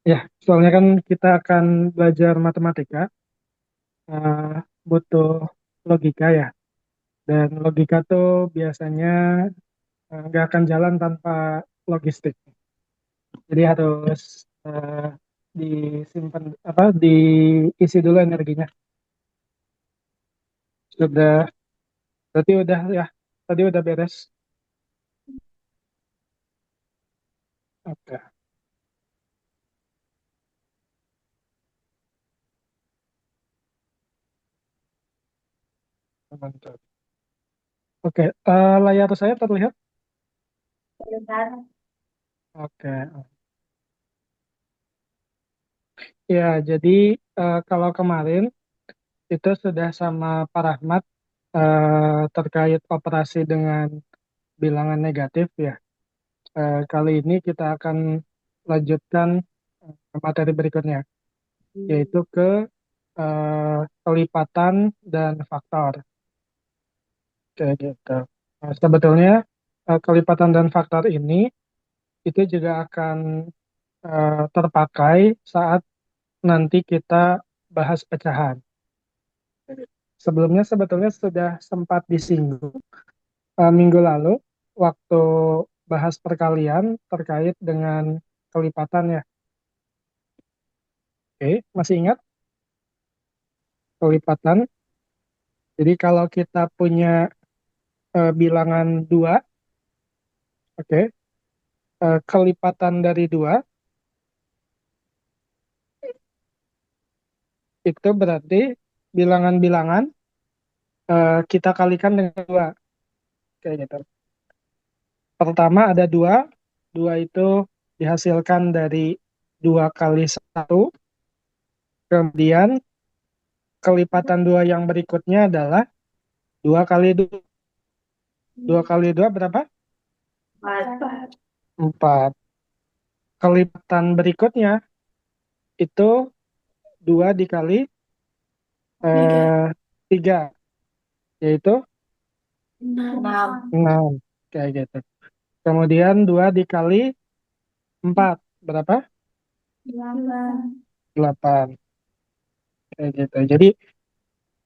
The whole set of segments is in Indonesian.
Ya, soalnya kan kita akan belajar matematika, butuh logika ya. Dan logika tuh biasanya nggak akan jalan tanpa logistik. Jadi harus disimpan apa diisi dulu energinya. Sudah, berarti udah ya. Tadi udah beres. Oke, mantap. Oke, layar saya terlihat? Sebentar. Oke. Ya, jadi kalau kemarin itu sudah sama Pak Rahmat terkait operasi dengan bilangan negatif ya. Kali ini kita akan lanjutkan materi berikutnya, yaitu ke kelipatan dan faktor. Kayak gitu. Nah, sebetulnya kelipatan dan faktor ini itu juga akan terpakai saat nanti kita bahas pecahan. Sebelumnya sebetulnya sudah sempat disinggung minggu lalu waktu bahas perkalian terkait dengan kelipatan ya. Oke, masih ingat kelipatan? Jadi kalau kita punya bilangan 2, oke, kelipatan dari 2 itu berarti bilangan-bilangan kita kalikan dengan 2, kayak gitu. Pertama ada 2, 2 itu dihasilkan dari 2 kali 1, kemudian kelipatan 2 yang berikutnya adalah 2 kali 2. 2 kali 2 berapa? Empat. 4. Kelipatan berikutnya itu 2 dikali Tiga. 3, yaitu Enam. 6. Kayak gitu. Kemudian 2 dikali 4 berapa? Delapan. 8. Kayak gitu. Jadi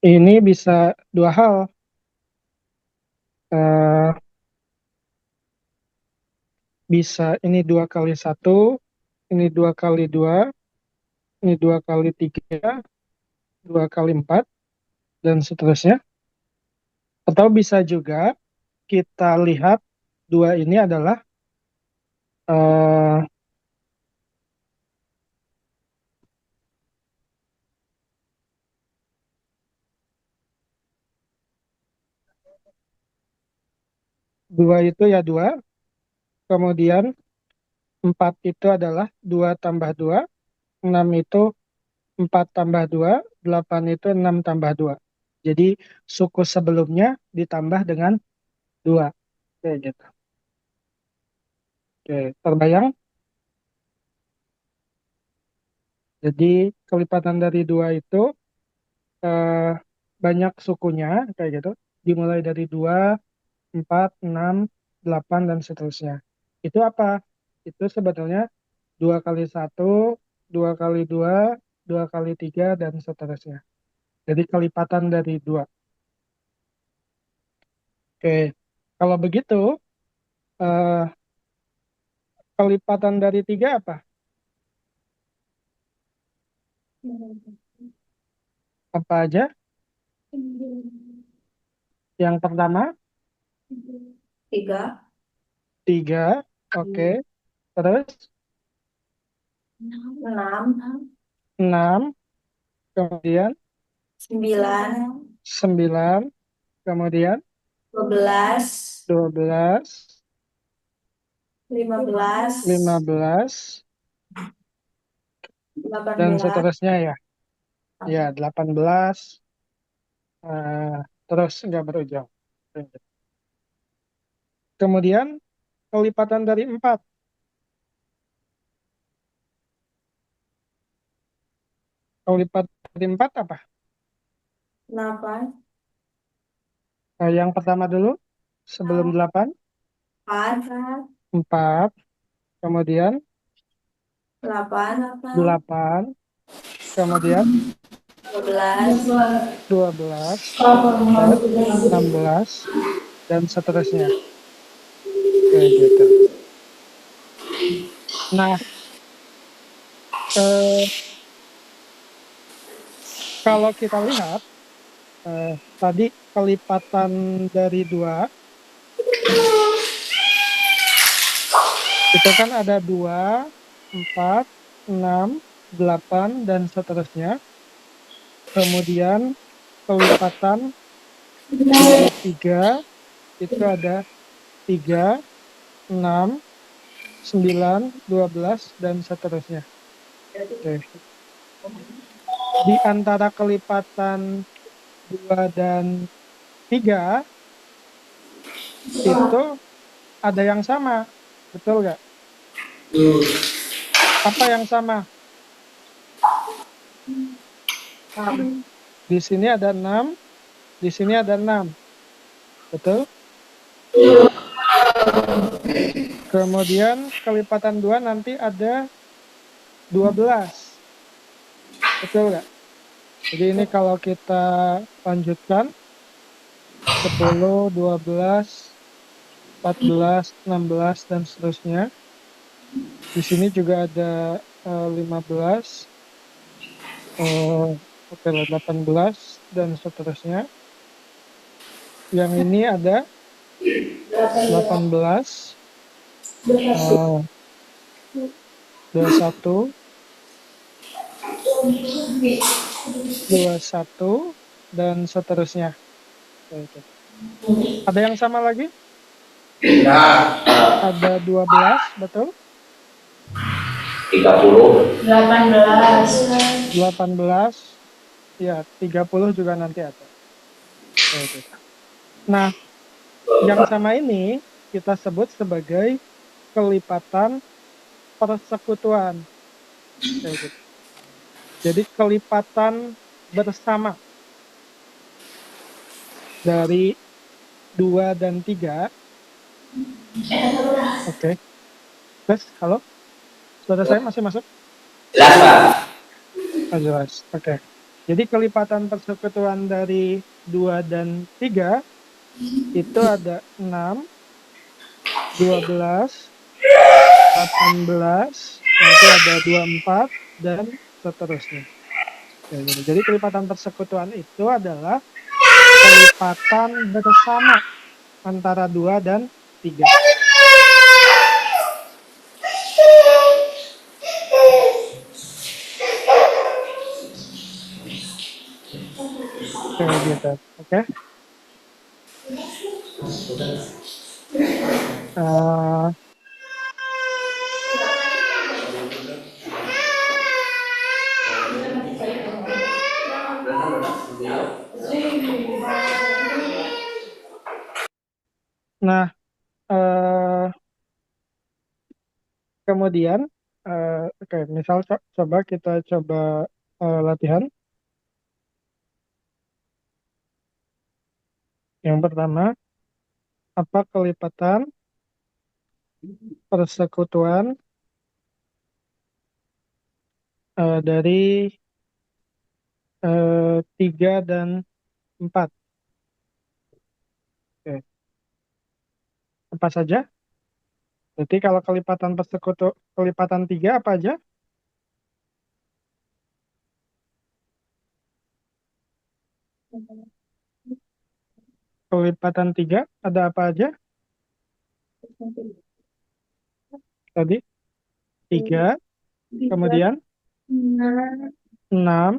ini bisa dua hal. Eh, Bisa ini 2 kali 1, ini 2 kali 2, ini 2 kali 3, 2 kali 4, dan seterusnya. Atau bisa juga kita lihat 2 ini adalah eh, 2 itu ya 2, kemudian 4 itu adalah 2 tambah 2, 6 itu 4 tambah 2, 8 itu 6 tambah 2. Jadi suku sebelumnya ditambah dengan 2. Kayak gitu. Oke, terbayang? Jadi kelipatan dari 2 itu eh, banyak sukunya kayak gitu. Dimulai dari 2, 4, 6, 8, dan seterusnya. Itu apa? Itu sebetulnya 2 kali 1, 2 kali 2, 2 kali 3, dan seterusnya. Jadi kelipatan dari 2. Oke, kalau begitu, eh, kelipatan dari 3 apa? Apa aja? Yang pertama, Tiga. 3. Oke, terus Enam. 6, kemudian Sembilan. 9, kemudian 12. 12, 15. 15, Delapan dan belas. seterusnya ya. Ya, 18, eh, terus nggak berujung. Kemudian kelipatan dari 4. Kelipatan dari 4 apa? Delapan. Yang pertama dulu, sebelum 8, Empat. 4, kemudian 8, 8, kemudian 12, 12, dan 16, dan seterusnya. Kayak gitu. Nah, eh, kalau kita lihat, tadi kelipatan dari 2, itu kan ada 2, 4, 6, 8, dan seterusnya. Kemudian kelipatan dari 3, itu ada 3, 6, 9, 12, dan seterusnya. Oke. Di antara kelipatan 2 dan 3, itu ada yang sama. Betul nggak? Apa yang sama? Di sini ada 6, di sini ada 6. Betul? Kemudian kelipatan 2 nanti ada 12. Betul nggak? Jadi ini kalau kita lanjutkan, 10, 12, 14, 16, dan seterusnya. Di sini juga ada 15, oke, 18, dan seterusnya. Yang ini ada 18, 21, 21, dan seterusnya. Ada yang sama lagi? Ada 12, betul? 30, 18, 18, ya, 30 juga nanti ada. Nah, yang sama ini kita sebut sebagai kelipatan persekutuan. Jadi kelipatan bersama dari 2 dan 3. Oke. Terus, halo? Suara saya masih masuk? jelas Pak. Jelas. Oke. Jadi kelipatan persekutuan dari 2 dan 3 itu ada 6, 12, 18, nanti ada 24, dan seterusnya. Jadi kelipatan persekutuan itu adalah kelipatan bersama antara 2 dan 3. Kayak gitu. Oke. Uh, nah, kemudian, oke, misal coba kita coba latihan. Yang pertama, apa kelipatan persekutuan dari 3 dan 4? Oke. Apa saja? Jadi kalau kelipatan 3 apa aja? Kelipatan 3 ada apa aja? Tadi 3, kemudian 6, 9,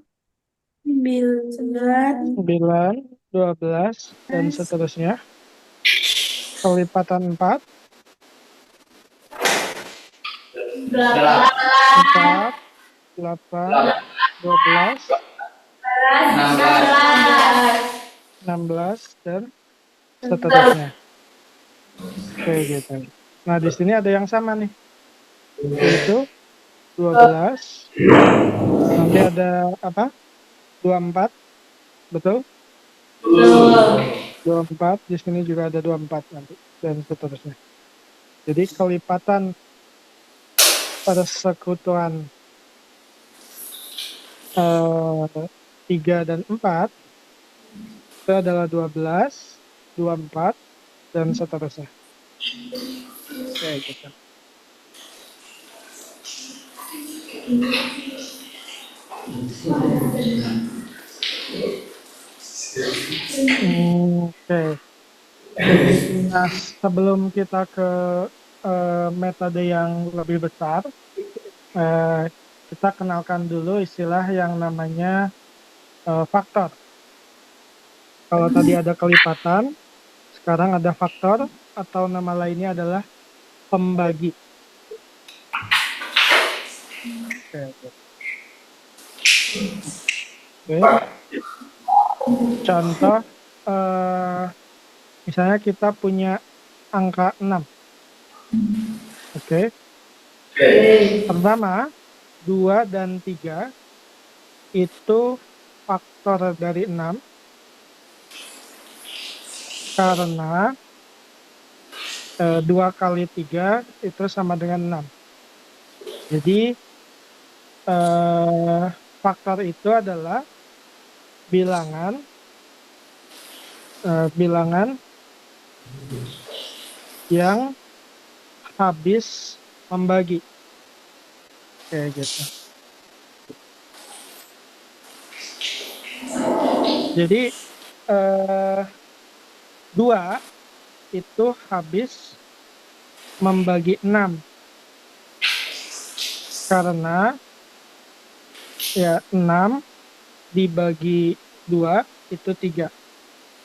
12, dan seterusnya. Kelipatan 4, 4, 8, 12, 16, dan seterusnya. Kayak gitu. Nah, di sini ada yang sama nih, yaitu 12, nanti ada apa? 24, betul? 24, di sini juga ada 24 nanti, dan seterusnya. Jadi kelipatan persekutuan 3 dan 4 itu adalah 12, 24, dan seterusnya. Kayak gitu. Oke. Nah, sebelum kita ke metode yang lebih besar, kita kenalkan dulu istilah yang namanya faktor. Kalau tadi ada kelipatan, sekarang ada faktor, atau nama lainnya adalah pembagi. Oke. Contoh, misalnya kita punya angka 6. Oke. Pertama, 2 dan 3 itu faktor dari 6 karena 2 kali 3 itu sama dengan 6. Jadi faktor itu adalah bilangan yang habis membagi. Kayak gitu. Jadi 2 itu habis membagi 6 karena ya 6 dibagi 2 itu 3,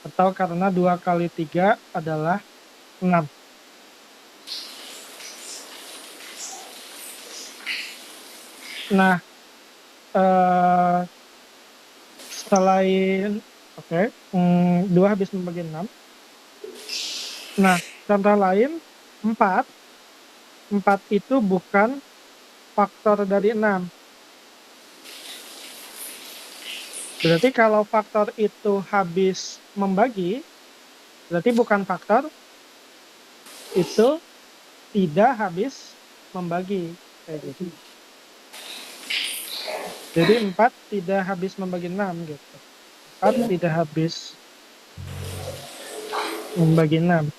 atau karena 2 kali 3 adalah 6. Nah, selain 2 habis membagi 6. Nah, contoh lain 4 itu bukan faktor dari 6. Berarti kalau faktor itu habis membagi, berarti bukan faktor, itu tidak habis membagi. Kayak gitu. Jadi 4 tidak habis membagi 6 gitu. 4 tidak habis membagi 6.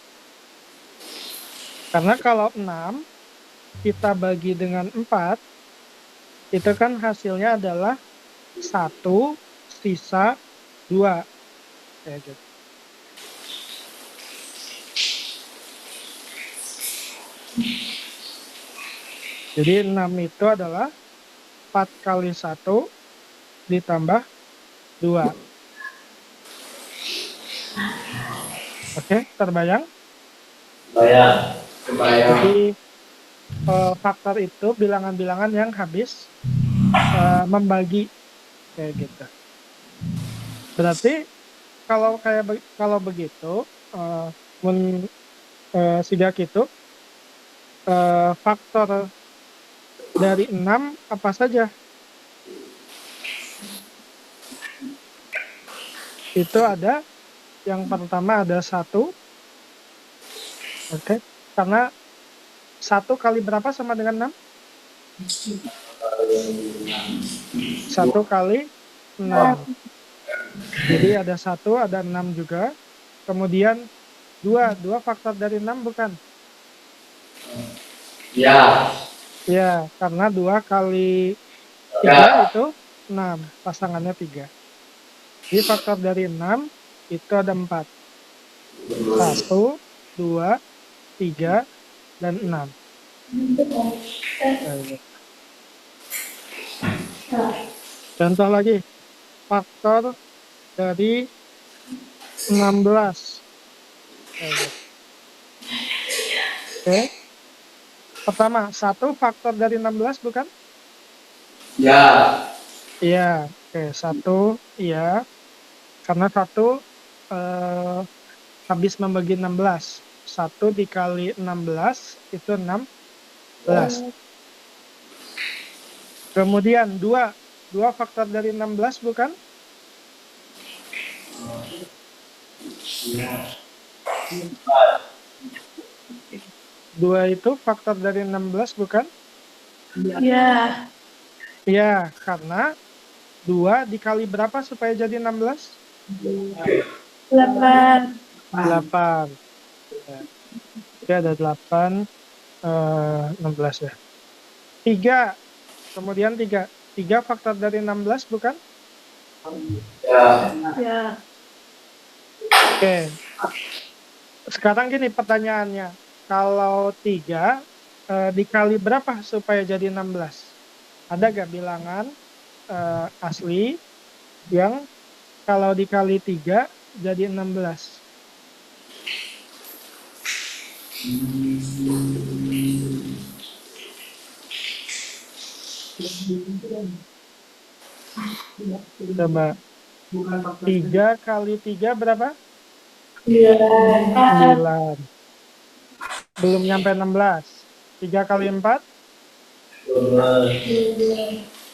Karena kalau 6 kita bagi dengan 4, itu kan hasilnya adalah 1 sisa 2. Kayak gitu. Jadi 6 itu adalah 4 kali 1 ditambah 2. Oke, terbayang? Terbayang. Jadi faktor itu bilangan-bilangan yang habis membagi. Kayak gitu. Berarti kalau begitu, sidak itu faktor dari 6 apa saja? Itu ada, yang pertama ada 1. Oke, karena 1 kali berapa sama dengan 6? 1 kali 6. Jadi ada 1, ada 6 juga. Kemudian 2 faktor dari 6 bukan? Ya. Ya, karena 2 kali 3 itu 6, pasangannya 3. Jadi faktor dari 6 itu ada 4. 1, 2, 3, dan 6. Contoh lagi, faktor dari 16. Oke. Pertama, 1 faktor dari 16 bukan? Ya. Iya, oke, 1 iya. Karena 1 habis membagi 16. 1 dikali 16 itu 16. Kemudian 2 faktor dari 16 bukan? 2 itu faktor dari 16 bukan? Ya. Iya, karena 2 dikali berapa supaya jadi 16? 8. 8. Ya. Jadi ada 8, 16 ya. 3, kemudian 3. 3 faktor dari 16 bukan? Ya. Ya. Oke. Sekarang gini pertanyaannya. Kalau 3 dikali berapa supaya jadi 16? Ada gak bilangan asli yang kalau dikali 3 jadi 16? Coba. 3 kali 3 berapa? 9. 9. Belum nyampe 16. 3 kali 4?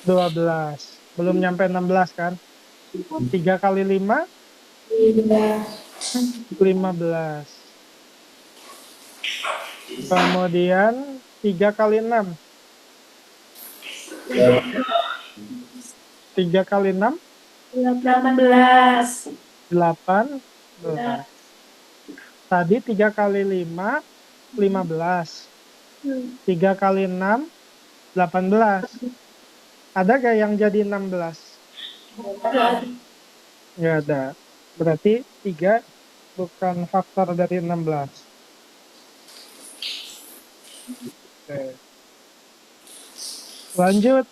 12. Belum nyampe 16 kan? 3 kali 5? 15. Kemudian 3 kali 6? 3 kali 6? 18. 18. Tadi 3 kali 5? 15. 3 kali 6? 18. Ada gak yang jadi 16? Nggak ada. Berarti 3 bukan faktor dari 16. Oke. Lanjut.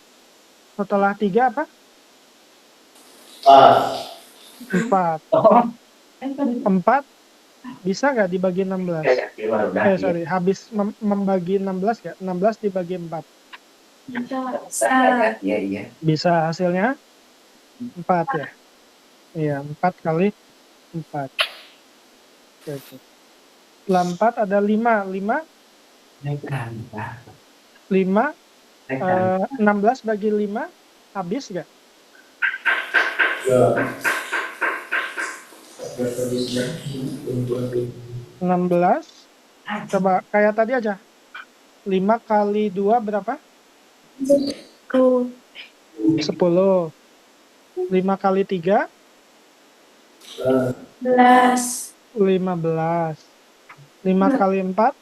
Setelah 3 apa? 4. 4 bisa nggak dibagi 16? Sorry, habis membagi 16 nggak? 16 dibagi 4. Bisa hasilnya 4 ya? Iya, 4 kali 4. Oke. Setelah 4 ada 5. 16 bagi 5 habis nggak? 16. Coba kayak tadi aja. 5 kali 2 berapa? 10. 5 kali 3? 11. 15. 5 kali 4?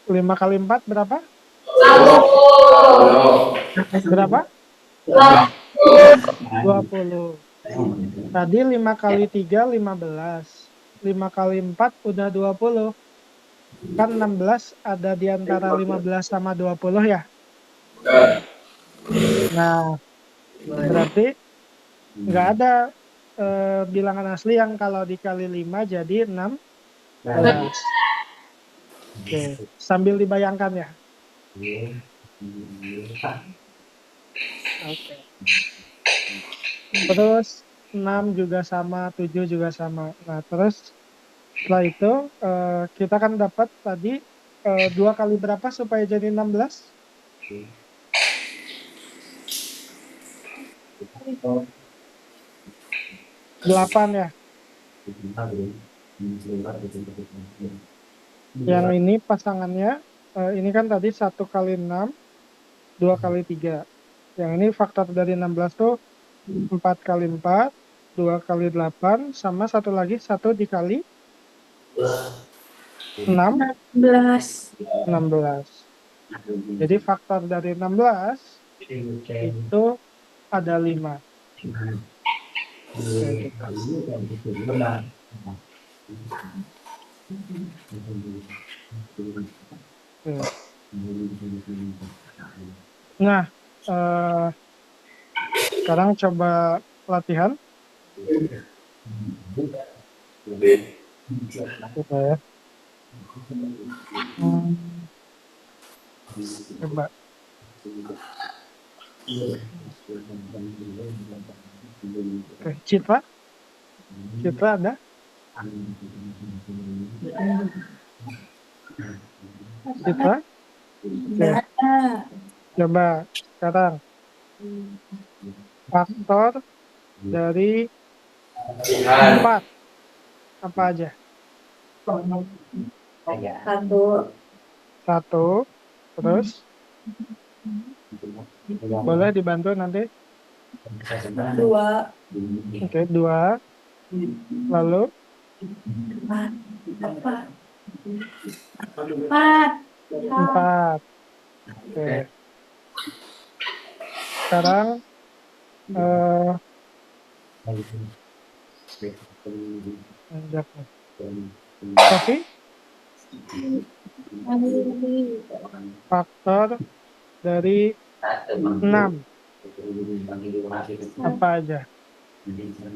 5 kali 4 berapa? Berapa? 20. Tadi 5 kali 3, 15. 5 kali 4 udah 20. Kan 16 ada di antara 15 sama 20 ya. Nah, berarti nggak ada bilangan asli yang kalau dikali 5 jadi 16. Oke, sambil dibayangkan ya. Oke. Terus 6 juga sama, 7 juga sama. Nah, terus setelah itu kita kan dapat tadi 2 kali berapa supaya jadi 16? 8 ya. Yang ini pasangannya, ini kan tadi 1 kali 6, 2 kali 3. Yang ini faktor dari 16 tuh 4 kali 4, 2 kali 8, sama satu lagi 1 dikali 6, 16. Jadi faktor dari 16 itu ada 5. Oke, gitu. Oke. Nah, sekarang coba latihan. Coba ya. Coba. Oke, Citra ada? Citra? Oke. Coba sekarang faktor dari 4 apa aja? Satu. Satu. Terus boleh dibantu nanti. Dua. Oke, dua. Lalu Empat. Empat. empat. Oke. Sekarang lanjut nih. Sofi, faktor dari 6 apa aja?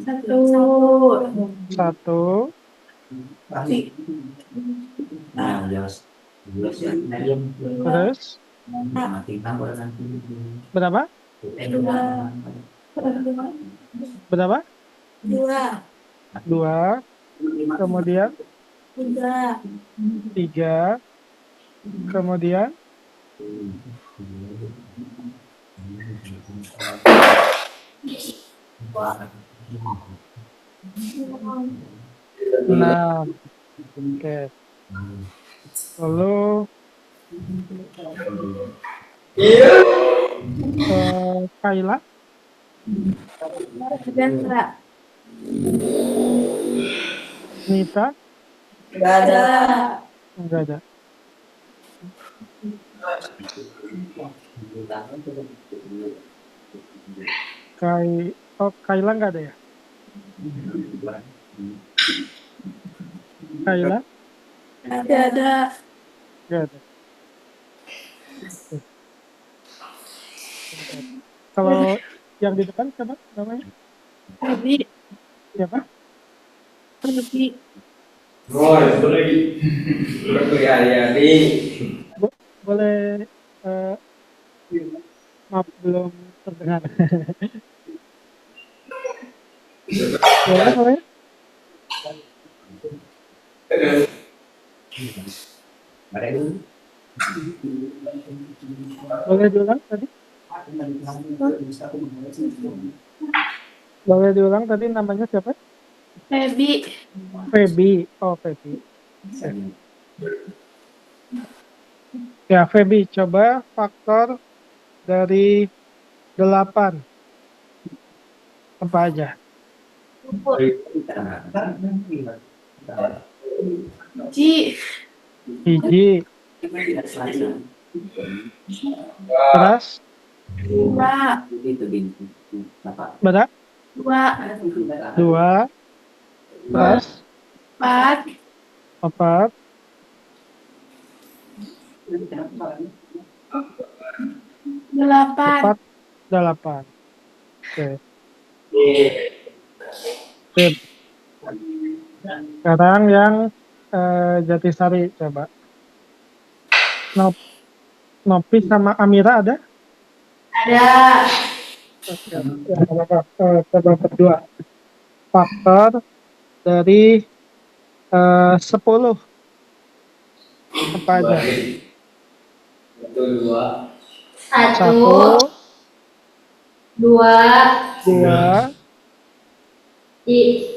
Satu. Satu. Terus berapa? Dua. Berapa? Dua. Dua. Kemudian Tiga. tiga. Kemudian enam. Oke. Lalu Kayla, Ada enggak? Nita, Enggak ada. enggak ada. Kayla enggak ada ya? Kayla Ada. enggak ada. Kalau yang di depan siapa namanya? Lebih. Siapa? Lebih. Rồi, boleh hari-hari. Boleh maaf belum terdengar. Boleh? Boleh diulang tadi? Boleh diulang tadi namanya siapa? Feby. Feby. Oh, Feby. Ya, Feby, coba faktor dari 8 apa aja? Ji. Hiji. Terus Dua. berapa? Dua. Dua. Terus Empat. empat. Delapan. Empat. 8. Oke. Sip. Sekarang yang Jatisari coba. Nopi sama Amira ada? Ada. Oke. Ya, coba berdua. Faktor dari 10 apa aja? Satu, dua. Satu. Dua. Dua.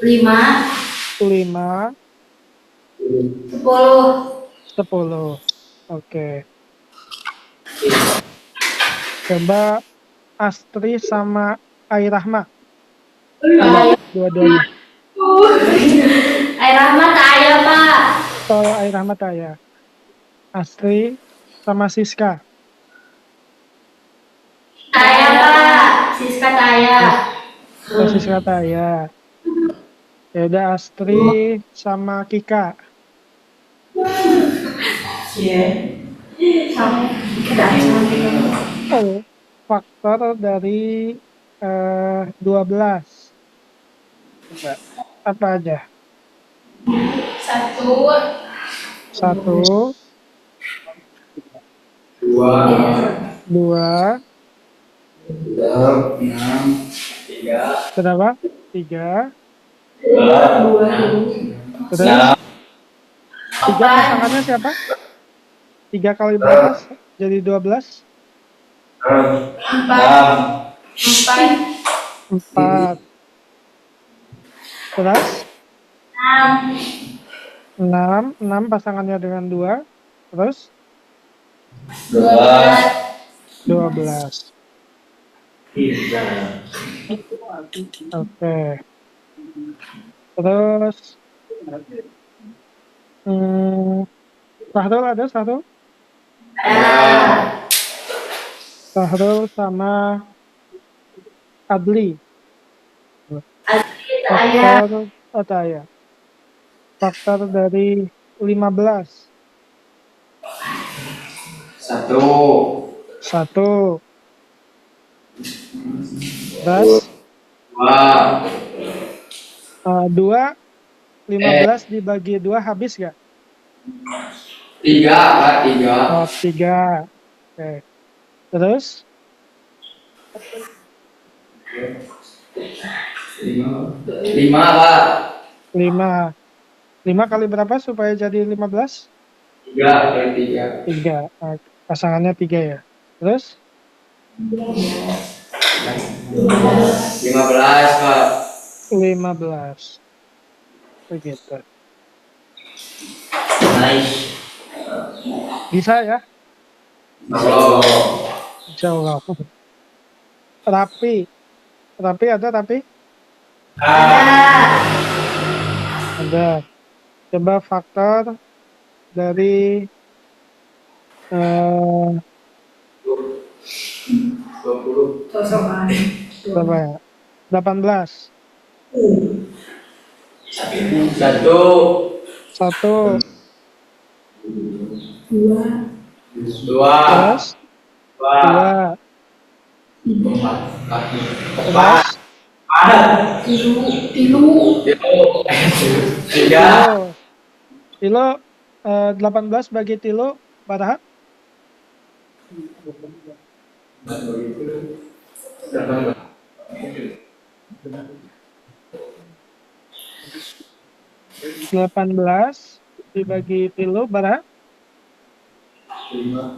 Lima. 5. 10. 10. Oke. Coba Astri sama Airahma. Dua-duanya. Air Rahmat ayah, Pak. Oh, Airahma ya. Astri sama Siska. Saya, Pak. Siska saya. Oh, Siska ya. Ya udah, Astri sama Kika. Oh, faktor dari 12. Coba apa aja? Satu. 1, Dua. 2, Enam. Tiga. berapa? 3. Dua. Terus 3 pasangannya siapa? 3 kali berapa? Jadi 12. Empat. 4. Terus Enam. 6 pasangannya dengan 2, terus 12. 12. Iya. Oke. Terus Sahrul ada Sahrul? Ada. Sahrul sama Adli. Adli saya. Faktor faktor dari 15. 1. 1. Terus 2. 2, 15 dibagi 2 habis gak? 3, Pak. 3. 3. Oke. Terus 5, Pak. 5. 5 kali berapa supaya jadi 15? 3 kali 3. 3. Pasangannya 3 ya. Terus 15, Pak. 15. Begitu. Nice. Bisa ya? Halo. Insya Allah. Rapi ada Rapi? Ah. Ada. Coba faktor dari 20. berapa ya? 18. 1. 1. 2. 2. Terus 2. 4. Terus Tilu. 3. Tilo 18 bagi tilo berapa? 18 dibagi tilo berapa?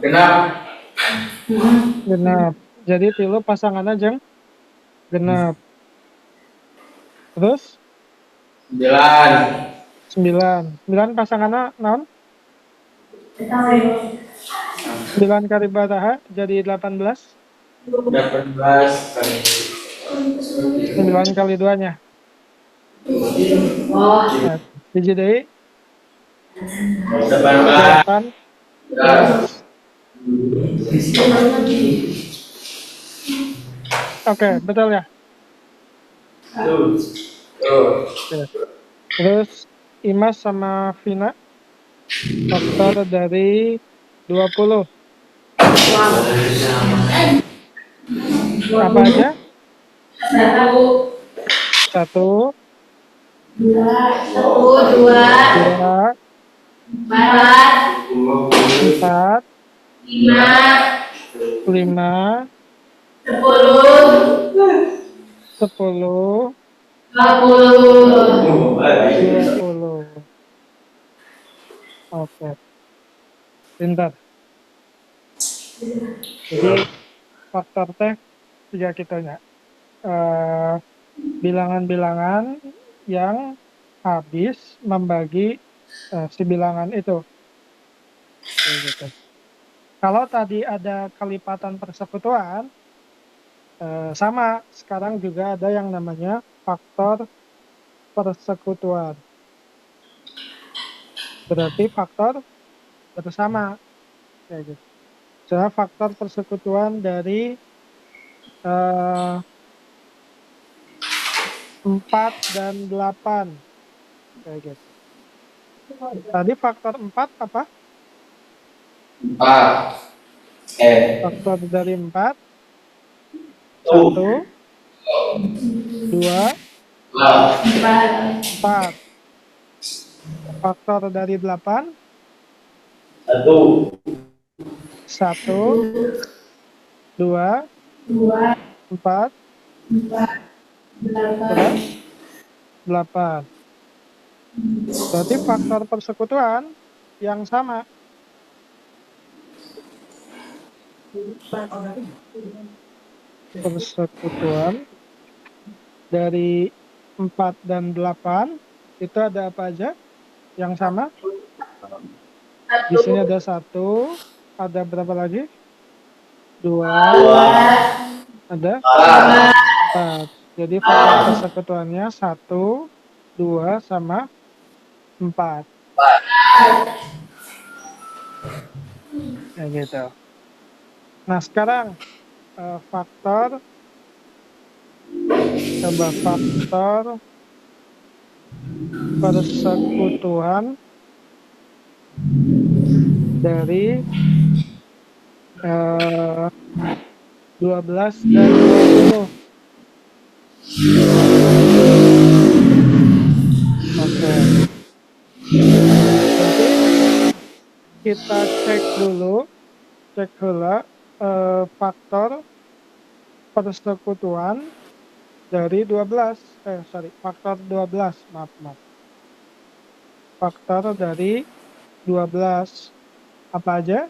Genap. Genap. Jadi tilo pasangannya jeng genap. Terus 9. 9 pasangannya non 9 kali berapa jadi 18? 18 kali 9 kali 2-nya. Oh. Nah, hiji deui 18. 8. Oke, betul ya. Tuh. Terus Imas sama Vina faktor dari 20. Apa aja? 1, 2, 2, 4, 4, 5, 5, 10, 10, 20. 20. Oke, pintar. Jadi faktor teh tiga kitanya. Bilangan-bilangan yang habis membagi si bilangan itu. Gitu. Kalau tadi ada kelipatan persekutuan, sama sekarang juga ada yang namanya faktor persekutuan. Berarti faktor bersama. Kayak gitu. Jadi faktor persekutuan dari 4 dan 8. Kayak gitu. Tadi faktor 4 apa? 4. Faktor dari 4. 1, 2, 4. Faktor dari 8. 1. 1, 2, 4, 8. Berarti faktor persekutuan yang sama. Persekutuan dari 4 dan 8 itu ada apa aja? yang sama. Di Satu. sini ada 1, ada berapa lagi? 2, ada 4. Jadi faktor persekutuannya 1, 2, sama 4. Ya gitu. Nah sekarang faktor, coba faktor persekutuan dari 12 dan 20. Oke. Nanti kita cek dulu, faktor persekutuan dari 12. Faktor 12, maaf. Faktor dari 12. Apa aja?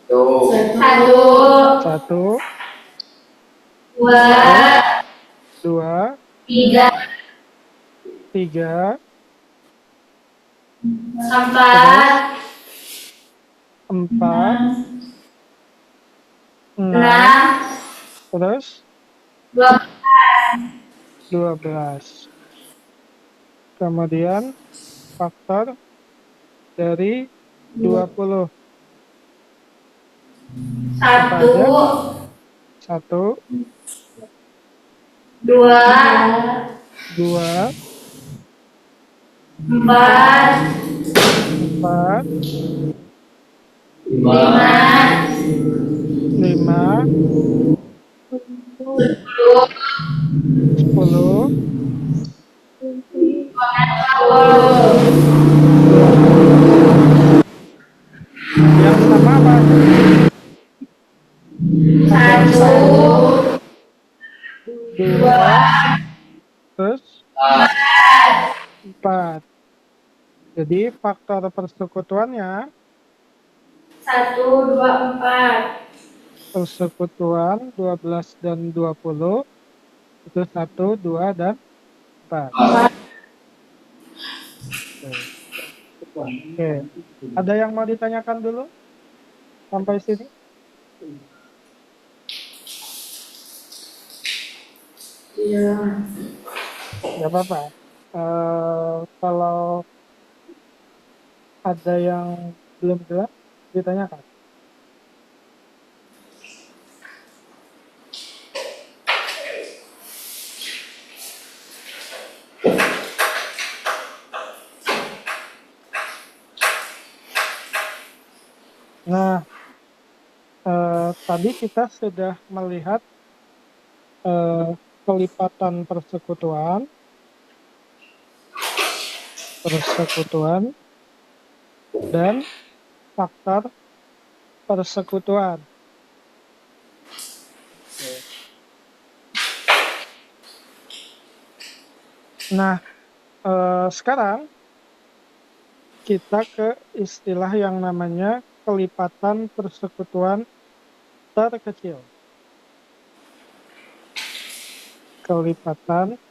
Satu. 1, Dua. 2, Tiga. 3, Empat. 4, 6, Enam. terus Dua. 12. Kemudian faktor dari 20. Apa Satu. aja? 1, Dua. 2, Empat. 4, Lima. 5, Sepuluh. 10, Sepuluh. 20. Yang sama apa aja? Ada yang Satu. sama. Dua. 2, terus 4. Jadi faktor persekutuannya, Satu. Dua. Empat. persekutuan 12 dan 20 itu 1, 2, dan 4. Oke. Ada yang mau ditanyakan dulu sampai sini? Iya. Nggak apa-apa. Kalau ada yang belum jelas, ditanyakan. Nah, tadi kita sudah melihat kelipatan persekutuan, dan faktor persekutuan. Oke. Nah, sekarang kita ke istilah yang namanya kelipatan persekutuan terkecil. Kelipatan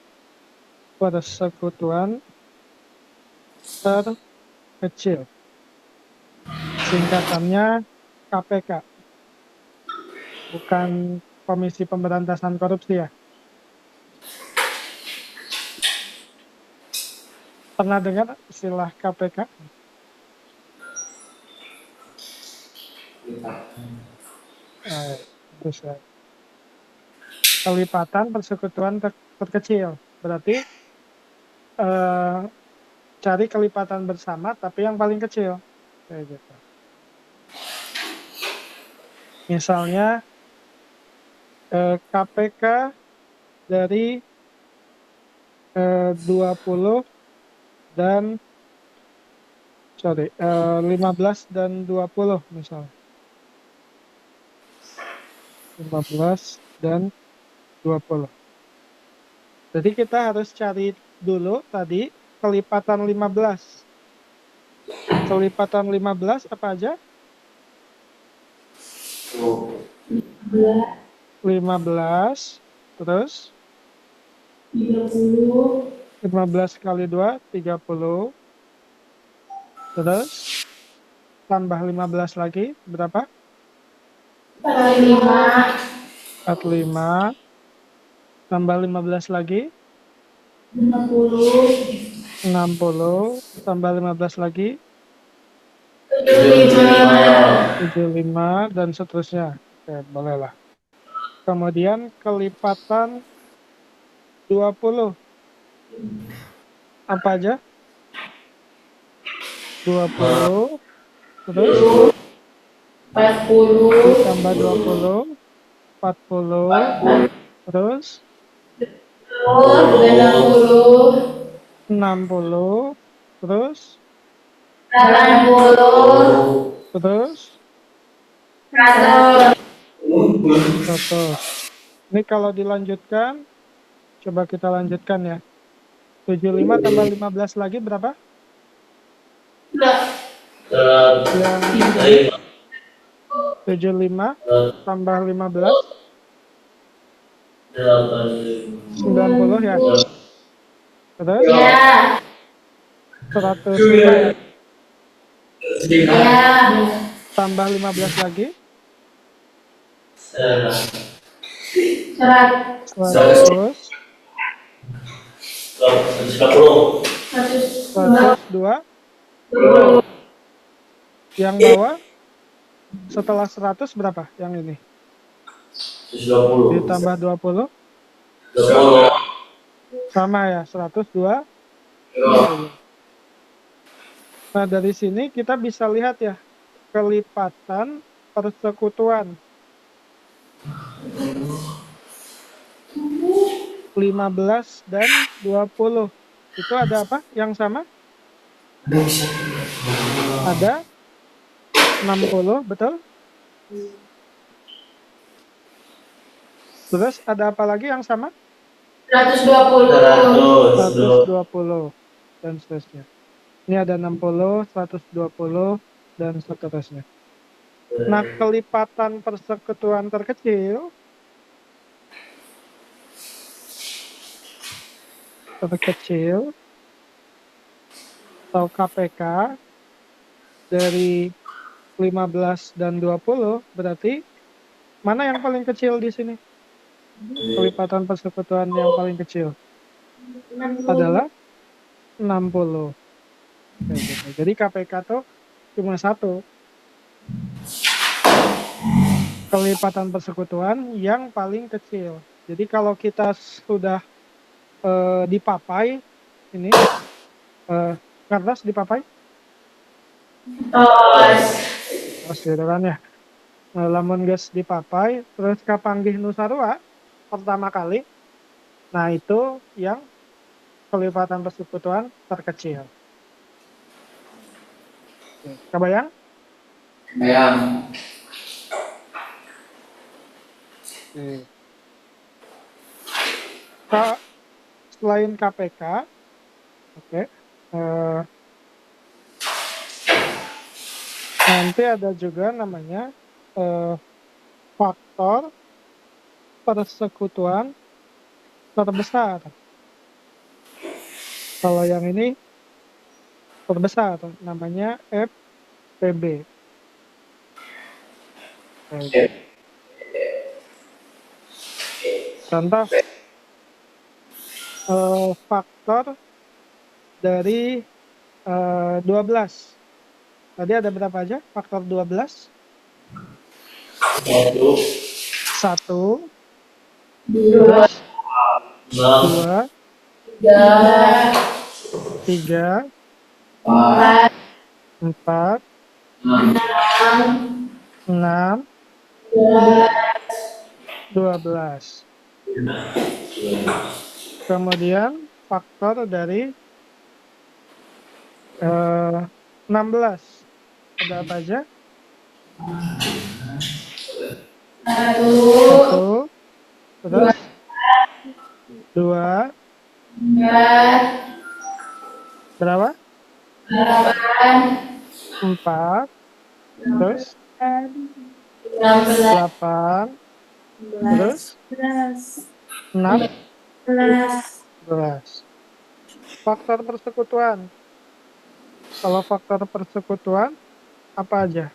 persekutuan terkecil. Singkatannya KPK. Bukan Komisi Pemberantasan Korupsi ya. Pernah dengar istilah KPK? Bisa. Kelipatan persekutuan terkecil. Berarti cari kelipatan bersama tapi yang paling kecil. Kayak gitu. Misalnya KPK dari 20 dan 15 dan 20 misalnya. 15 dan 20. Jadi kita harus cari dulu tadi kelipatan 15. Kelipatan 15 apa aja? 15, terus 30. 15 kali 2, 30. Terus tambah 15 lagi, berapa? 5. 45. Tambah 15 lagi, 50. 60. Tambah 15 lagi, 75. 75, dan seterusnya. Oke, bolehlah. Kemudian kelipatan 20. Apa aja? 20. Terus 40. ditambah 20, 40. Terus 60. 60. Terus 80. terus 100. 100. Ini kalau dilanjutkan, coba kita lanjutkan ya. 75 tambah 15 lagi berapa? Yang ini 75 tambah 15, 90 ya. Terus Ya. 105 ya. Ya. Tambah 15 lagi, 100. 100. 102. Yang bawah setelah 100 berapa? Yang ini ditambah 20 sama ya, 102. Nah, dari sini kita bisa lihat ya, kelipatan persekutuan 15 dan 20. Itu ada apa yang sama? Ada 60, betul? Terus ada apa lagi yang sama? 120. 120 dan seterusnya. Ini ada 60, 120 dan seterusnya. Nah, kelipatan persekutuan terkecil atau KPK dari 15 dan 20, berarti mana yang paling kecil di sini? Kelipatan persekutuan yang paling kecil adalah 60. Kayak gitu. Jadi KPK tuh cuma satu. Kelipatan persekutuan yang paling kecil. Jadi kalau kita sudah dipapai, ini kertas dipapai, terus gitu kan ya. Lamun geus dipapai, terus kapanggih nu sarua pertama kali, nah itu yang kelipatan persekutuan terkecil. Oke, kebayang? Bayang. Oke. Selain KPK, oke, nanti ada juga namanya faktor persekutuan terbesar. Kalau yang ini terbesar, namanya FPB. Contoh faktor dari 12. Tadi ada berapa aja faktor 12? 1, 2. 2, 3, 4. 4, 6, 12. Kemudian faktor dari 16. Ada apa aja? 1, terus 2, berapa? 4, terus 8, terus 16. Faktor persekutuan. Kalau faktor persekutuan, apa aja?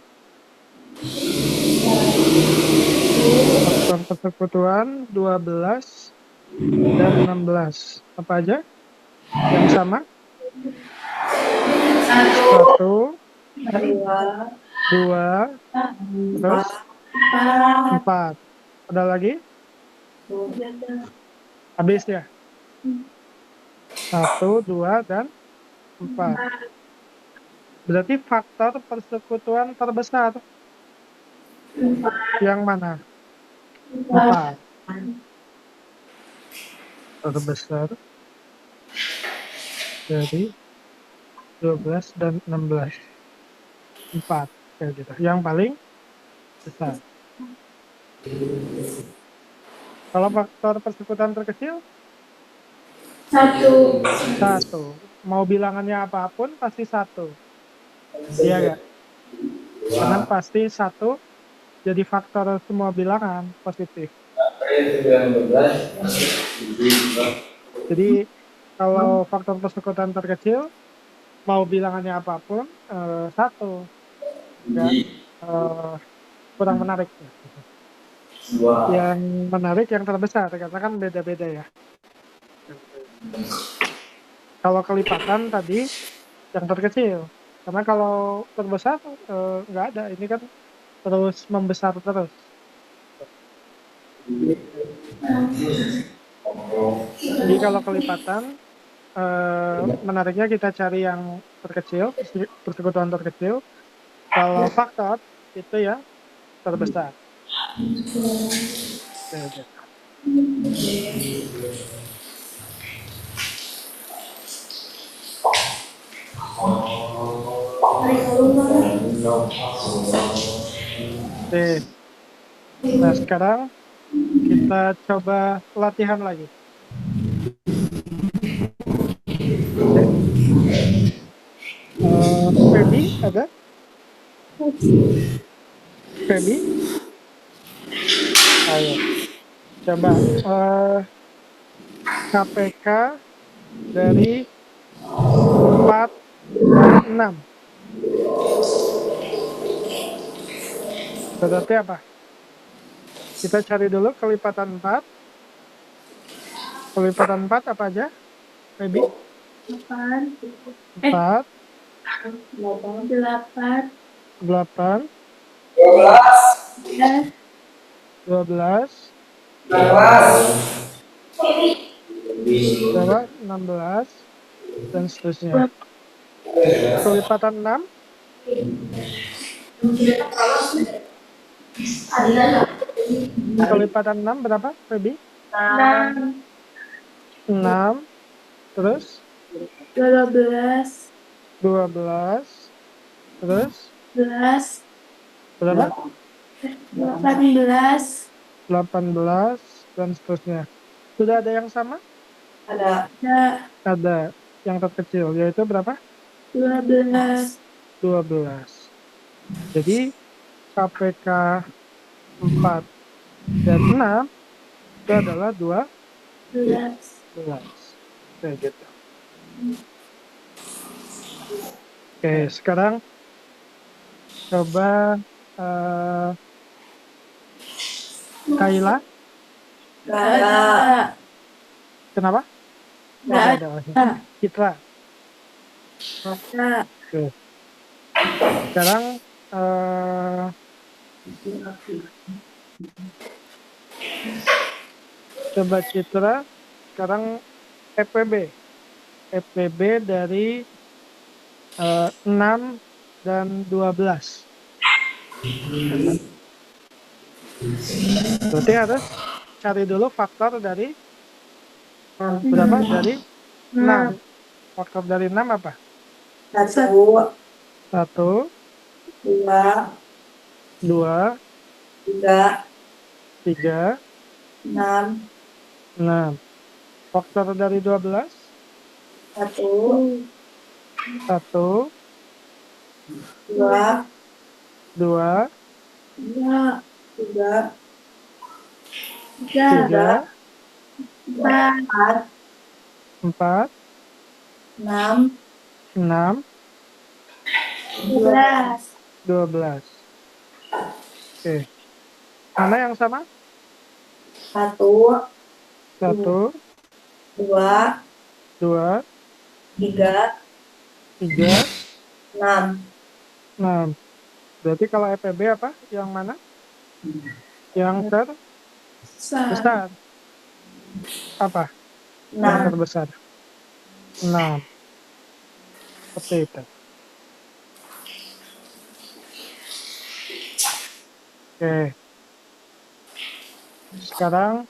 Faktor persekutuan 12 dan 16. Apa aja? Yang sama? Satu, 1, dua, 2, terus empat, 4. Ada lagi? Habis ya? 1, 2, dan 4. Berarti faktor persekutuan terbesar yang mana? 4. Terbesar dari 12 dan 16. 4. Kayak gitu. Yang paling besar. Kalau faktor persekutuan terkecil, satu, 1. Mau bilangannya apapun pasti 1. Iya nggak? Karena pasti 1 jadi faktor semua bilangan positif. Jadi kalau faktor persekutuan terkecil, mau bilangannya apapun, 1. Nggak kurang menarik. Yang menarik yang terbesar, karena kan beda-beda ya. Kalau kelipatan tadi yang terkecil, karena kalau terbesar nggak ada. Ini kan terus membesar terus. Jadi kalau kelipatan, menariknya kita cari yang terkecil, persekutuan terkecil. Kalau faktor itu yang terbesar. Oke. Oke. Nah sekarang kita coba latihan lagi. Feby ada? Feby? Ayo. Coba KPK dari 4 dan 6. Berarti apa? Kita cari dulu kelipatan 4. Kelipatan 4 apa aja? Feby? 4, delapan, 8, 12, berapa? 16, dan seterusnya. Kelipatan 6, kelipatan 6 berapa, Feby? enam, 6, terus 12, 12, terus 11, berapa? 18, 18, dan seterusnya. Sudah ada yang sama? ada Ada yang terkecil, yaitu berapa? 12, 12. Jadi KPK 4 dan 6 itu adalah 12. Kayak gitu. Oke, sekarang coba Kayla. ada, Kenapa? nggak ada. ada, Citra. ada, Oke. Sekarang coba Citra. Sekarang FPB dari 6 dan 12. Berarti harus cari dulu faktor dari berapa? Dari 6. Faktor dari 6 apa? 1, 1, 2, 2, 3, 3, 6, 6. Faktor dari 12? 1, 1, 2, 2, 3, 3, 4, 4, 6, 6, 12. 12. Oke. Mana yang sama? 1, 1, 2, 2, 3, 3, 6. 6. Berarti kalau EPB apa? Yang mana? Yang terbesar. Apa? Yang 6. terbesar. 6. Seperti itu. Oke. Sekarang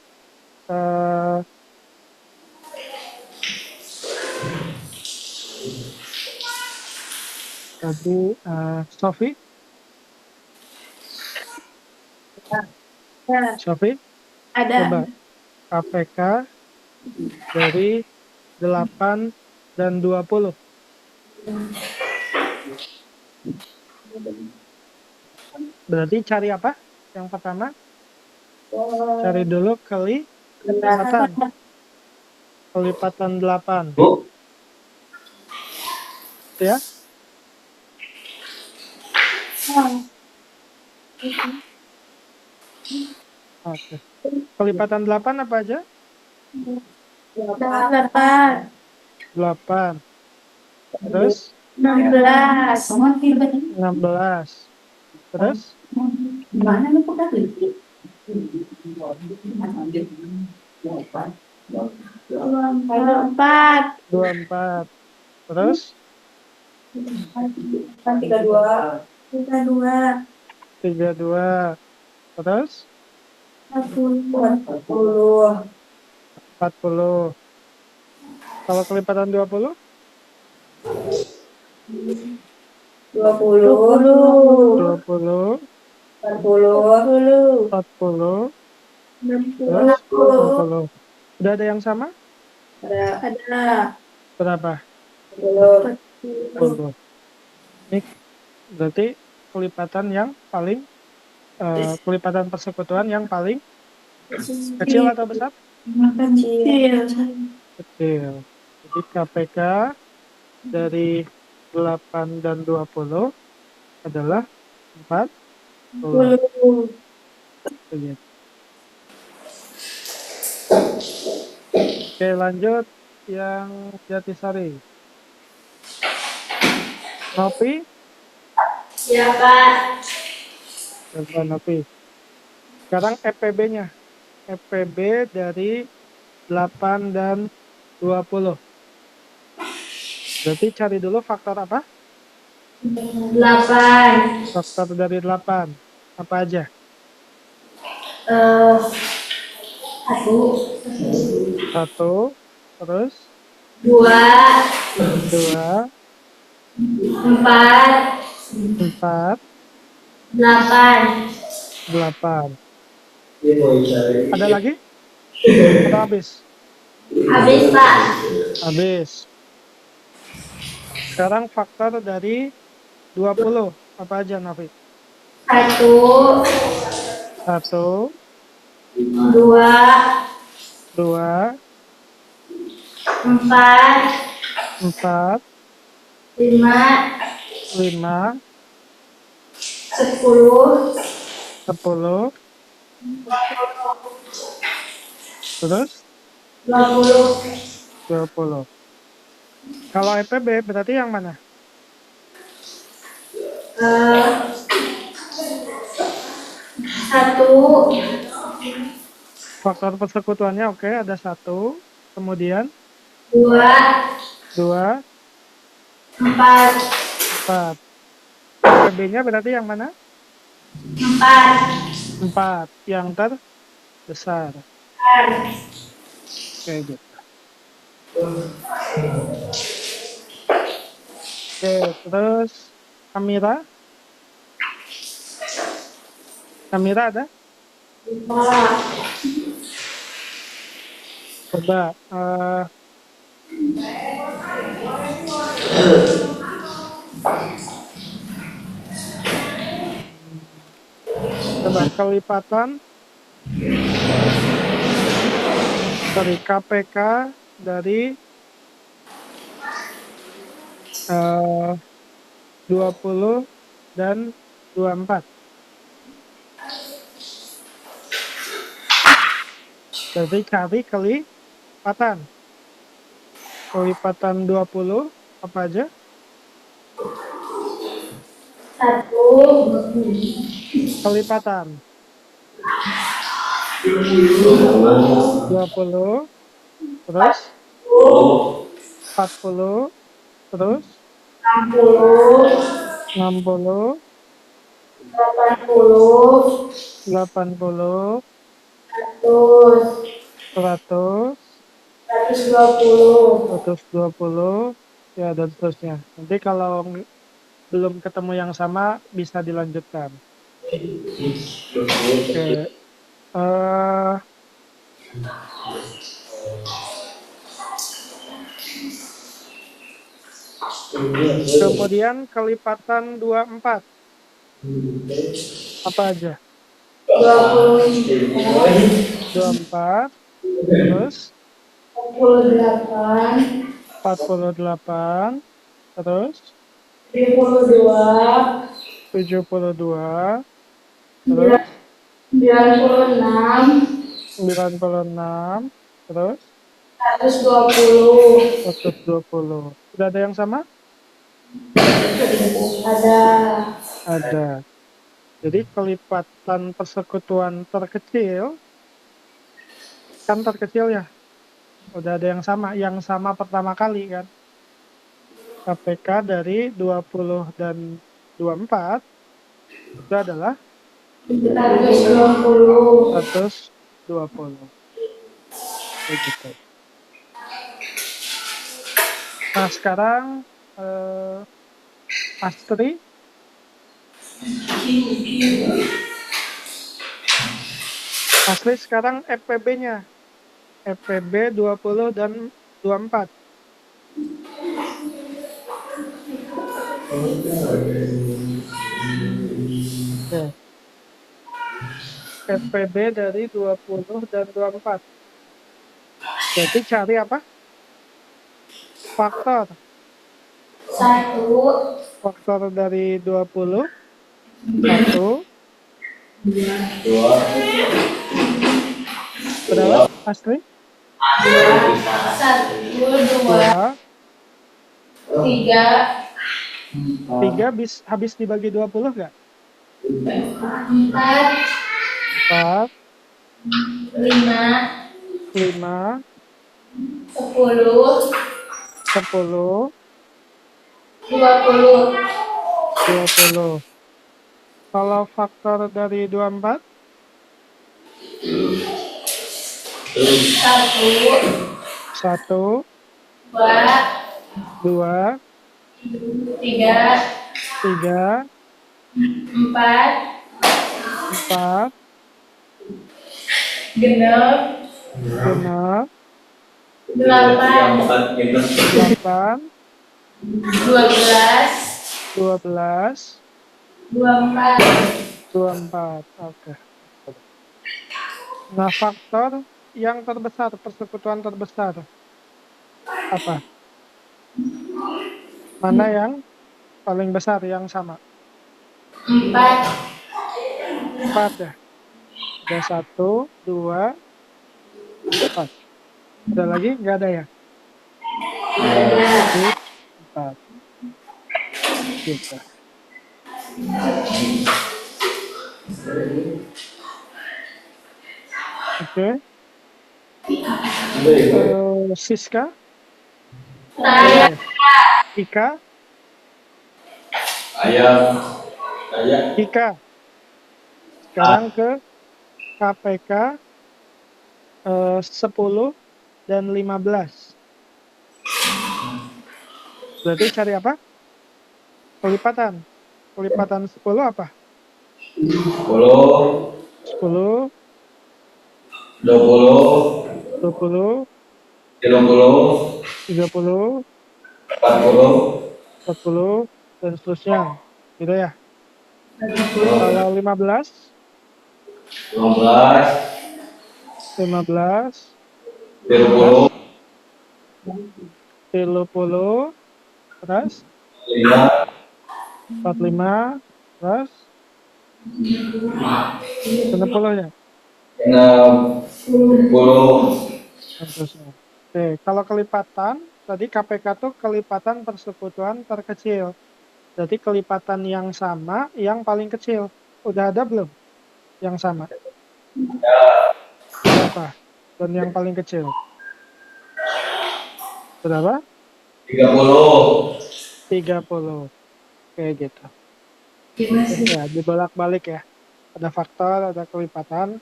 tadi Sofi, Sofi, coba KPK dari 8 dan 20. Berarti cari apa? Yang pertama, cari dulu kelipatan. Kelipatan 8. Bu, Ya? Oke. Kelipatan 8 apa aja? 8. 8. Terus 16. 16. Terus Gimana nih kok tadi? 24. 24. Terus 32. 32. 32. Terus 40. 40. Kalau kelipatan 20? 20. 20. 40. 40. Terus 60. Udah ada yang sama? Ada. Berapa? 40. 10. Ini berarti kelipatan yang paling kelipatan persekutuan yang paling kecil atau besar? Kecil. Kecil. Jadi KPK dari 8 dan 20 adalah 40. 10. Begitu. Oke, lanjut yang Jatisari. Nopi? Ya, Pak. Coba Nopi. Sekarang EPB-nya. EPB dari 8 dan 20. Berarti cari dulu faktor apa? 8. Faktor dari 8. Apa aja? 1. Terus 2. 2, 4. 4, 8. 8. Ada lagi? Atau habis? Habis, Pak. Habis. Sekarang faktor dari 20. Apa aja, Nafi? 1. 1, 2. 2, 4. 4, 5. 5, 10. 10, terus 20. 20. Kalau EPB berarti yang mana? 1. Faktor persekutuannya oke, ada 1. Kemudian 2. 2, 4. 4. EPB-nya berarti yang mana? 4. 4. Yang terbesar. Oke, gitu. Oke, terus Amira? Amira ada? Coba coba kelipatan dari KPK dari eh, 20 dan 24. Berarti cari kelipatan. Kelipatan 20 apa aja? 1, Kelipatan 20, terus 40, terus 60, 60, 80, 80, 100, 100, 120. 120, ya dan seterusnya. Nanti kalau belum ketemu yang sama bisa dilanjutkan. Oke. eh Kemudian kelipatan 24 apa aja? 24, terus 28, 48, terus 72, 72, terus 96, 96, terus 120. 120. Sudah ada yang sama? Ada Ada. Jadi kelipatan persekutuan terkecil, kan terkecil ya? Udah ada yang sama. Yang sama pertama kali kan? KPK dari 20 dan 24 itu adalah 120. 120. Begitu. Nah sekarang Astri, Asli sekarang FPB-nya. FPB 20 dan 24. Oke. FPB dari 20 dan 24. Jadi cari apa? Faktor. 1, Faktor dari 20. 1. Berapa, Astri? 1, 2, 2. 3, 3 habis dibagi 20 nggak? 4, 4. 5, 5. 10, 10. 20. 20. Kalau faktor dari 24? 1. 1, 2. 2, 3, 3. 4, 4. genap, 6. 8, 8. 12, 12. 24. 24. Oke. Nah, faktor yang terbesar, persekutuan terbesar, apa? Mana yang paling besar, yang sama? 4, 4 ya? Ada 1, 2, 4. Ada lagi? Nggak ada ya? 4. Gitu. Oke. Siska? saya, Ika? Ayam. Ika. Sekarang ke KPK 10 dan 15. Berarti cari apa? Kelipatan. Kelipatan 10 apa? 10, 10, 20, 20, 30, 30, 40, 40, dan seterusnya. Gitu ya. Kalau 15, 15, 15, 30, 30, terus lima, 45, terus 60 ya. 60. Terusnya. Oke, kalau kelipatan, tadi KPK tuh kelipatan persekutuan terkecil. Jadi kelipatan yang sama, yang paling kecil. Udah ada belum? Yang sama. Berapa? Dan yang paling kecil. Berapa? 30. 30. Oke, gitu. Ya, dibolak-balik ya. Ada faktor, ada kelipatan.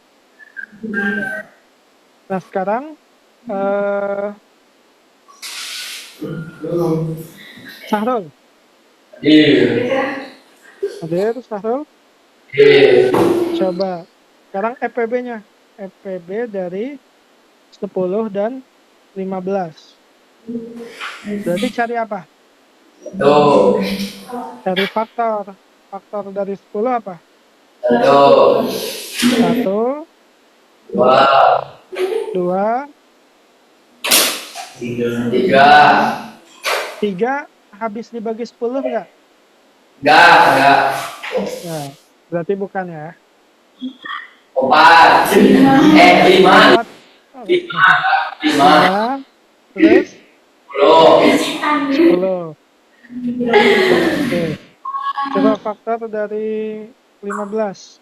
Nah, sekarang Sahrul. Iya. Hadir, Sahrul. Coba. Sekarang EPB-nya. EPB dari 10 dan 15. Berarti cari apa? Tuh. Cari faktor. Faktor dari 10 apa? Satu. 1, Dua. 2, Tiga. 3. Habis dibagi 10 enggak? Enggak. Nah, berarti bukan ya. 4. Lima. 4. Lima. 5. Terus 10. 10. Oke. Coba faktor dari 15.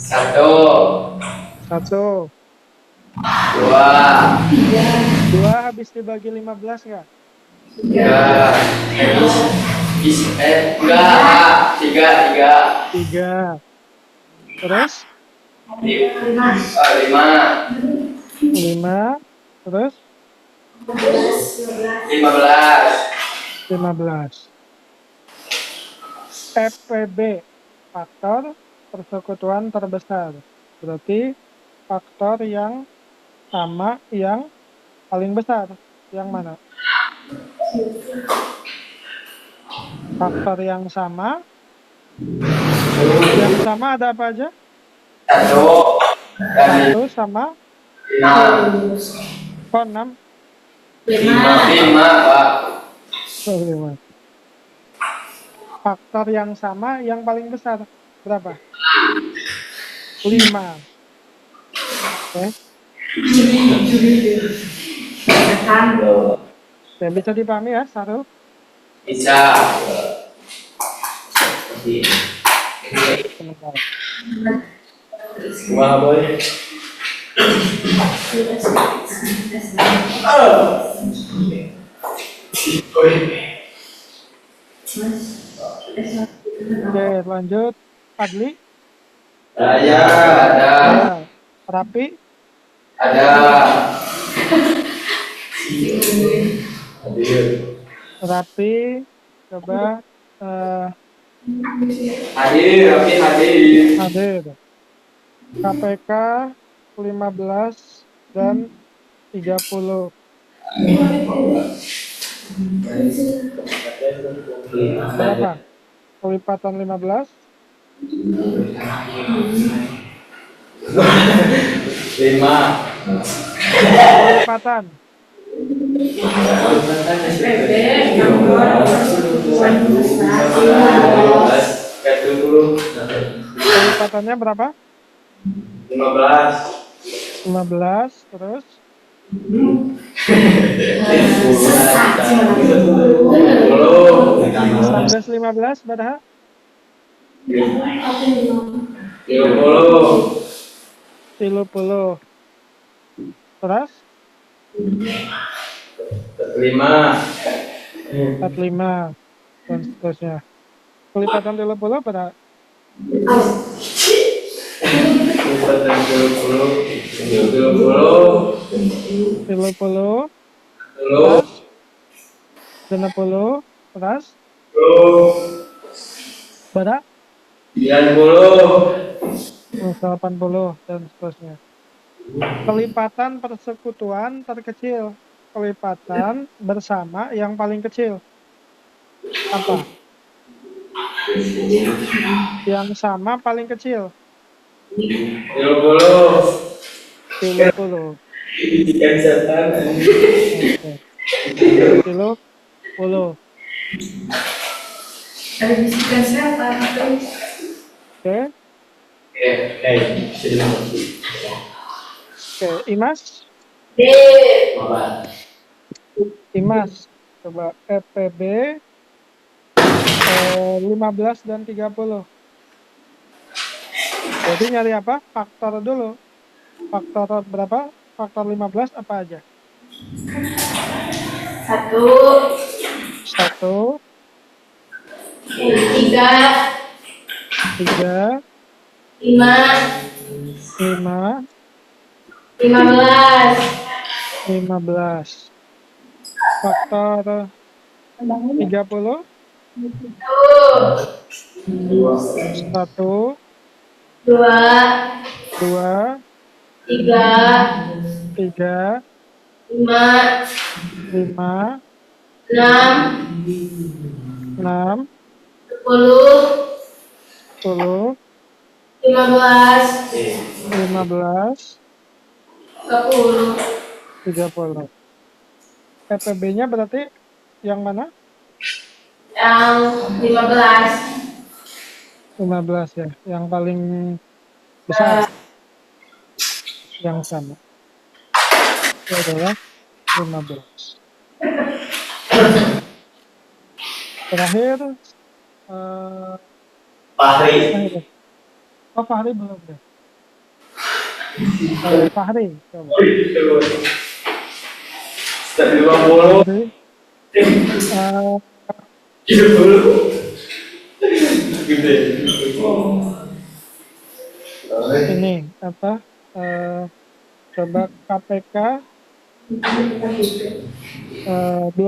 1. 1. 2. 2 habis dibagi 15 enggak? 3. Enggak. 3. 3. Terus 5. 5. Terus 15. 15. EPB, faktor persekutuan terbesar. Berarti faktor yang sama yang paling besar. Yang mana? Faktor yang sama. Yang sama ada apa aja? 1. 1 sama 6. 6. 5, Pak. 5. Faktor yang sama yang paling besar berapa? 5. Oke. Ya, bisa dipahami ya, Sarul? Bisa. Sebentar. Wah, boy. Oke, lanjut. Adli? Saya ada. Rapi? Ada. Rapi, coba Hadir. hadir. KPK 15 dan 30. Berapa? Kelipatan 15? 5. Kelipatan. Kelipatannya berapa? 15. 15, terus 15 berapa? 30. Terus 45 dan seterusnya. Kelipatan 30 berapa? 30 plus 60 plus berapa? 80 dan seterusnya. Kelipatan persekutuan terkecil. Kelipatan bersama yang paling kecil. Apa? Yang sama paling kecil. 30. 30. Ada bisikan siapa? Oke, Bisa dengar. oke. Imas, D. Apa? Imas. Coba EPB 15 dan 30. Jadi nyari apa? Faktor dulu. Faktor berapa? Faktor 15 apa aja? 1, 1, 3, 3, 5, 5, 15. 15. Faktor 30, 1, 2, 2, 3, 3, 5, 5, 6, 6, 10, 10, 15, 15, 30. 30. EPB-nya berarti yang mana? Yang 15. 15 ya, yang paling besar, yang sama. Itu adalah 15. Terakhir, Fahri. oh Fahri belum ya? Fahri, coba. Dari 50. Fahri, 30. Gede. ini apa? Coba KPK 12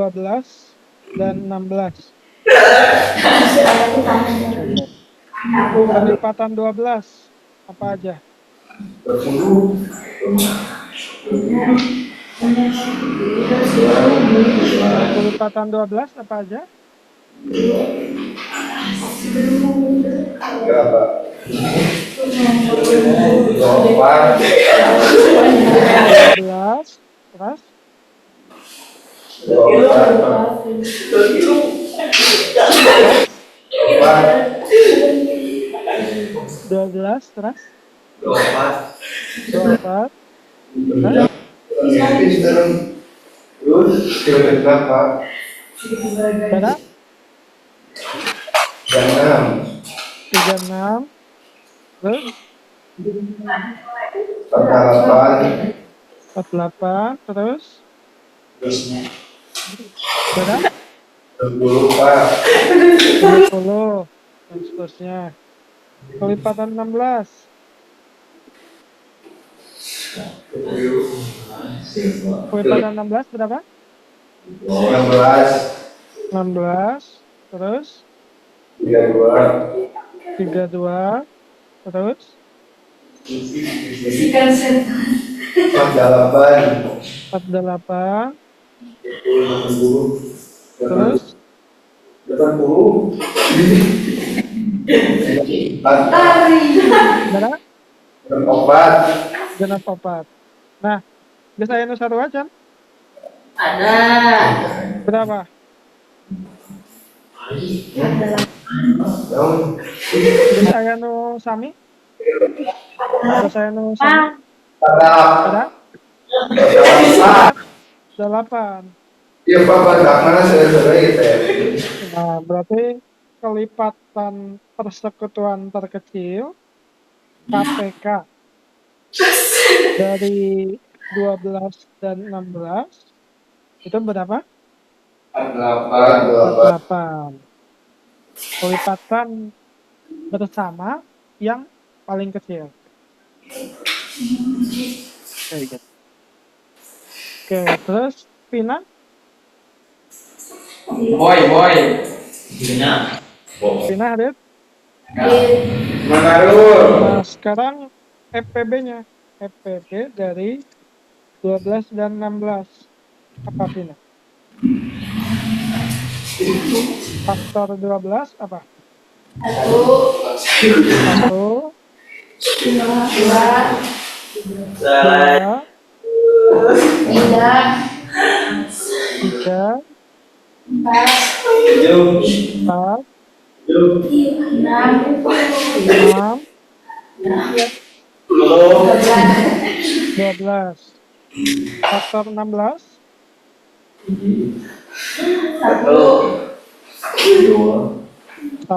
dan 16. Kelipatan 12 apa aja? 20. Kelipatan 12 apa aja? Berapa? 12, terus 12, terus 24, terus Berapa? berapa? 36, terus 48, terus berapa? 20, dan seterusnya. Kelipatan 16. Kelipatan 16 berapa? 16, terus 32, terus Bisikan setan. 48, terus 80. Tari. berapa? Obat. Genap 4. Nah, geus aya nu sarua can? Ada. Berapa? Geus aya nu sami? Geus aya nu sami? Berapa? 8. Iya Pak, mana saya gitu ya. Nah, berarti kelipatan persekutuan terkecil KPK dari 12 dan 16 itu berapa? 8. 8. Kelipatan bersama yang paling kecil. Oke, terus Vina? Boy. Vina hadir? Manarul. Nah, sekarang FPB-nya. FPB dari 12 dan 16. Apa Vina? Faktor 12 apa? 1, 2, 3, 4, 4, 6, 6, 12. Faktor 16, 1, 2, 2, 4, 8,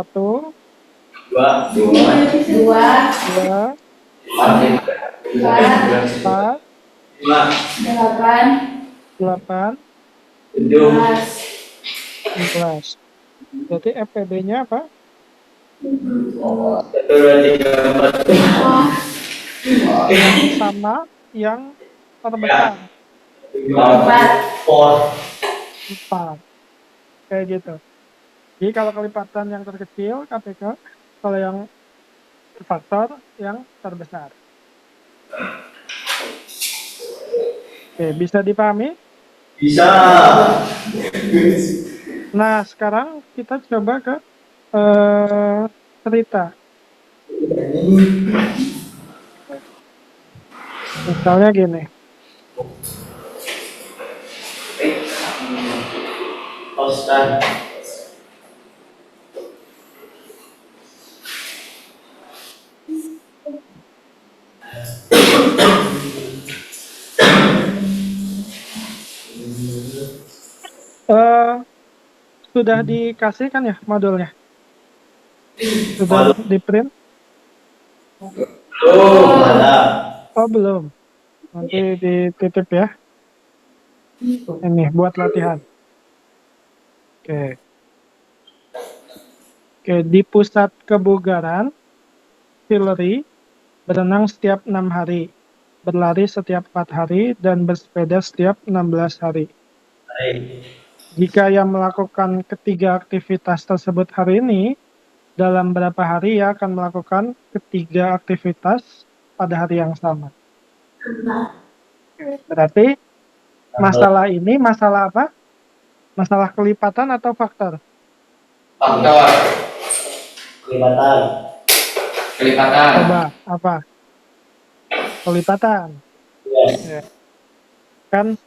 8, 11. 11. Berarti FPB-nya apa? Yang sama, yang terbesar. 4. Kayak gitu. Jadi kalau kelipatan yang terkecil, KPK. Kalau yang faktor, yang terbesar. Oke, bisa dipahami? Bisa. Nah, sekarang kita coba ke cerita. Misalnya gini. Oscar. Sudah dikasih kan ya modulnya? Sudah di print? Belum ada. Oh, belum. Nanti dititip ya. Ini buat latihan. Oke. Oke, di pusat kebugaran, Hillary berenang setiap 6 hari, berlari setiap 4 hari, dan bersepeda setiap 16 hari. Jika ia melakukan ketiga aktivitas tersebut hari ini, dalam berapa hari ia akan melakukan ketiga aktivitas pada hari yang sama. Berarti masalah ini masalah apa? Masalah kelipatan atau faktor? Faktor. Kelipatan. Coba apa? Kelipatan. Ya. Kan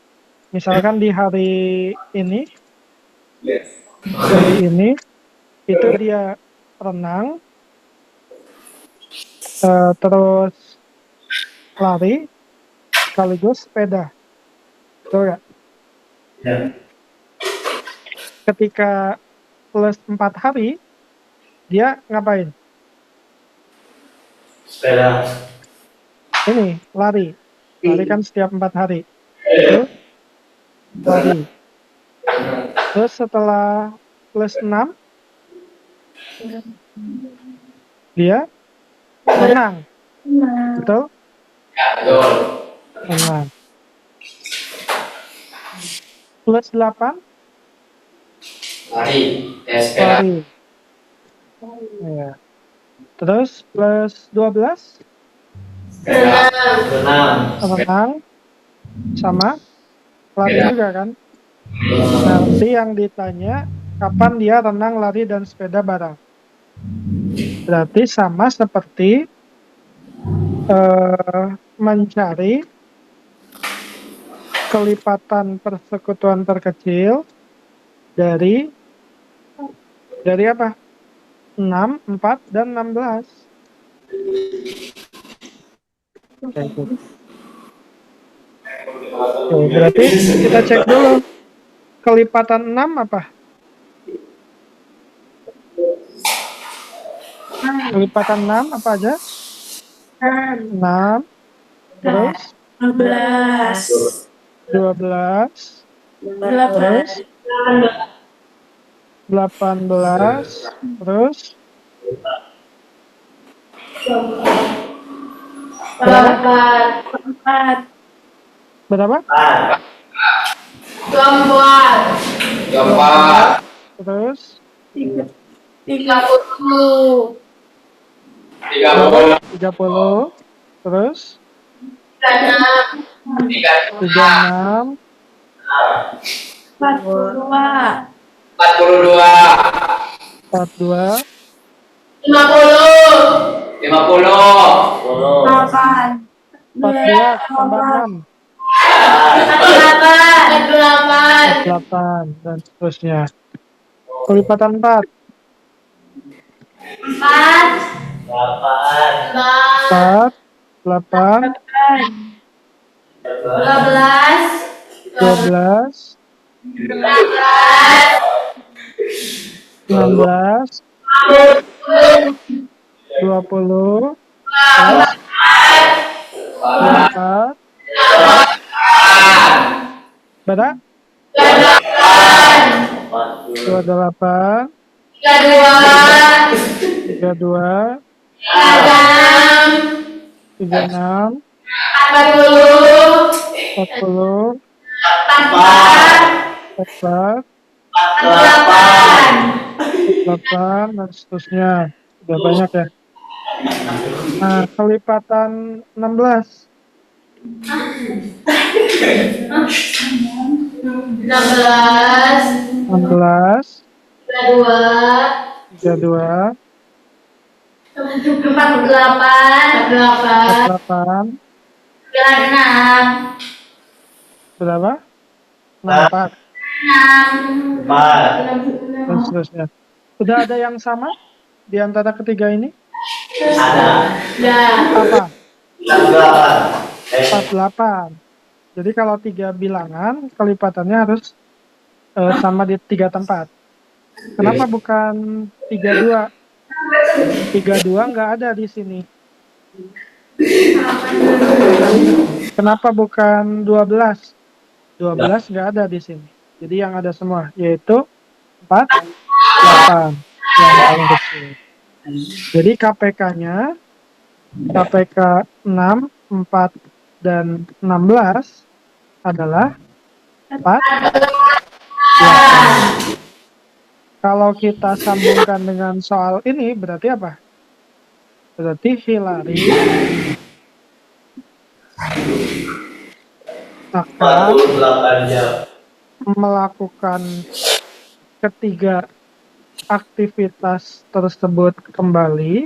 misalkan di hari ini itu dia renang, terus lari, sekaligus sepeda. Betul nggak? Ya. Ketika plus 4 hari, dia ngapain? Sepeda. Ini, lari. Lari kan setiap 4 hari. Itu lari. Terus setelah plus 6, dia renang. Betul? Betul. Renang. Plus 8, Lari. Sepeda. lari. Ya. Terus plus 12, Sepeda. Renang. renang. Sama, lari Sepeda. juga kan? Nanti yang ditanya, kapan dia renang, lari, dan sepeda bareng. Berarti sama seperti mencari kelipatan persekutuan terkecil dari apa? 6, 4, dan 16. Oke, berarti kita cek dulu. Kelipatan 6 apa? Kelipatan 6 apa aja? 6, terus 12, 12, 18, 18, terus 4, berapa? 24, 24. Terus 30, 30. 30, terus 36, 36, 42, 42. 42, 50, 50. 8, 14, tambah 6, 48, 8, dan seterusnya. Kelipatan 4. 4. 8. 4, 8, 12. 12, 16, 20, terus 4, berapa? 28, 32, 36, 40, 44, 48, dan seterusnya. Udah banyak ya. Nah, kelipatan 16. 16, 32, 48, berapa? 64, 4. dan seterusnya. Udah ada yang sama di antara ketiga ini? Ada. Apa? 48. 48. Jadi kalau 3 bilangan, kelipatannya harus sama di 3 tempat. Kenapa bukan 32? 32 nggak ada di sini. Kenapa bukan 12? 12 nggak ada di sini. Jadi yang ada semua, yaitu 4, 8. Yang paling kecil. Jadi KPK-nya, KPK 6, 4, dan 16 adalah 4, 8. Kalau kita sambungkan dengan soal ini, berarti apa? Berarti Hillary akan 48 jam. melakukan ketiga aktivitas tersebut kembali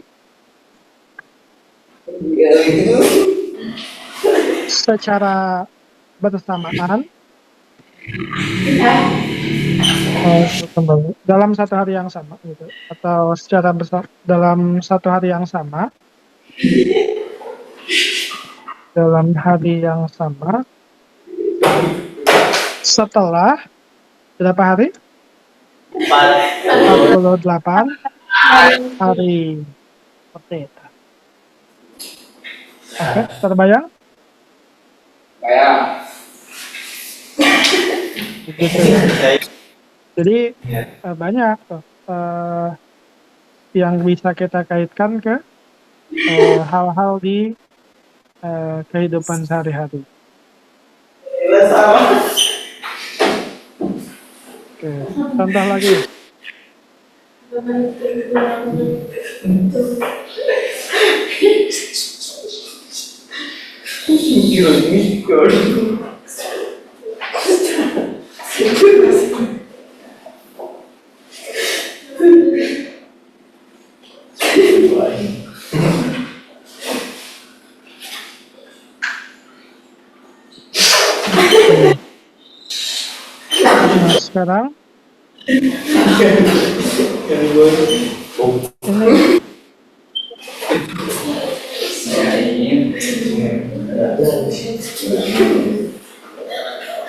secara bersamaan kembali dalam satu hari yang sama gitu, atau secara dalam satu hari yang sama, dalam hari yang sama setelah berapa hari? 48 hari. Seperti itu. Oke, terbayang? Kayak Begitu ya. Jadi banyak tuh yang bisa kita kaitkan ke hal-hal di kehidupan sehari-hari. Oke, contoh lagi. Nah, sekarang ini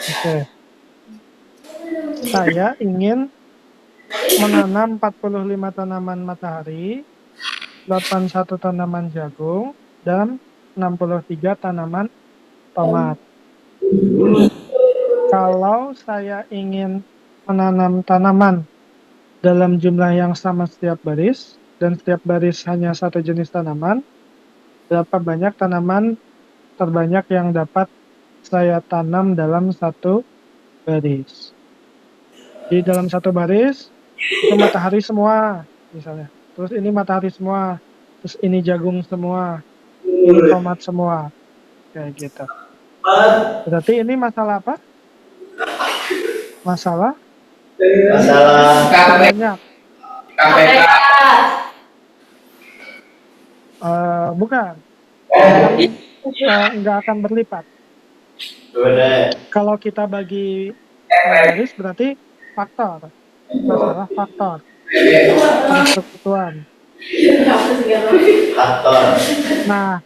oke. Saya ingin menanam 45 tanaman matahari, 81 tanaman jagung, dan 63 tanaman tomat. Kalau saya ingin menanam tanaman dalam jumlah yang sama setiap baris, dan setiap baris hanya satu jenis tanaman, berapa banyak tanaman terbanyak yang dapat saya tanam dalam satu baris? Di dalam satu baris, itu matahari semua, misalnya. Terus ini matahari semua, terus ini jagung semua, ini tomat semua, kayak gitu. Berarti ini masalah apa? Masalah banyak. KPK. Bukan, nggak akan berlipat. Kalau kita bagi baris berarti faktor. masalah faktor persekutuan. Faktor. Nah,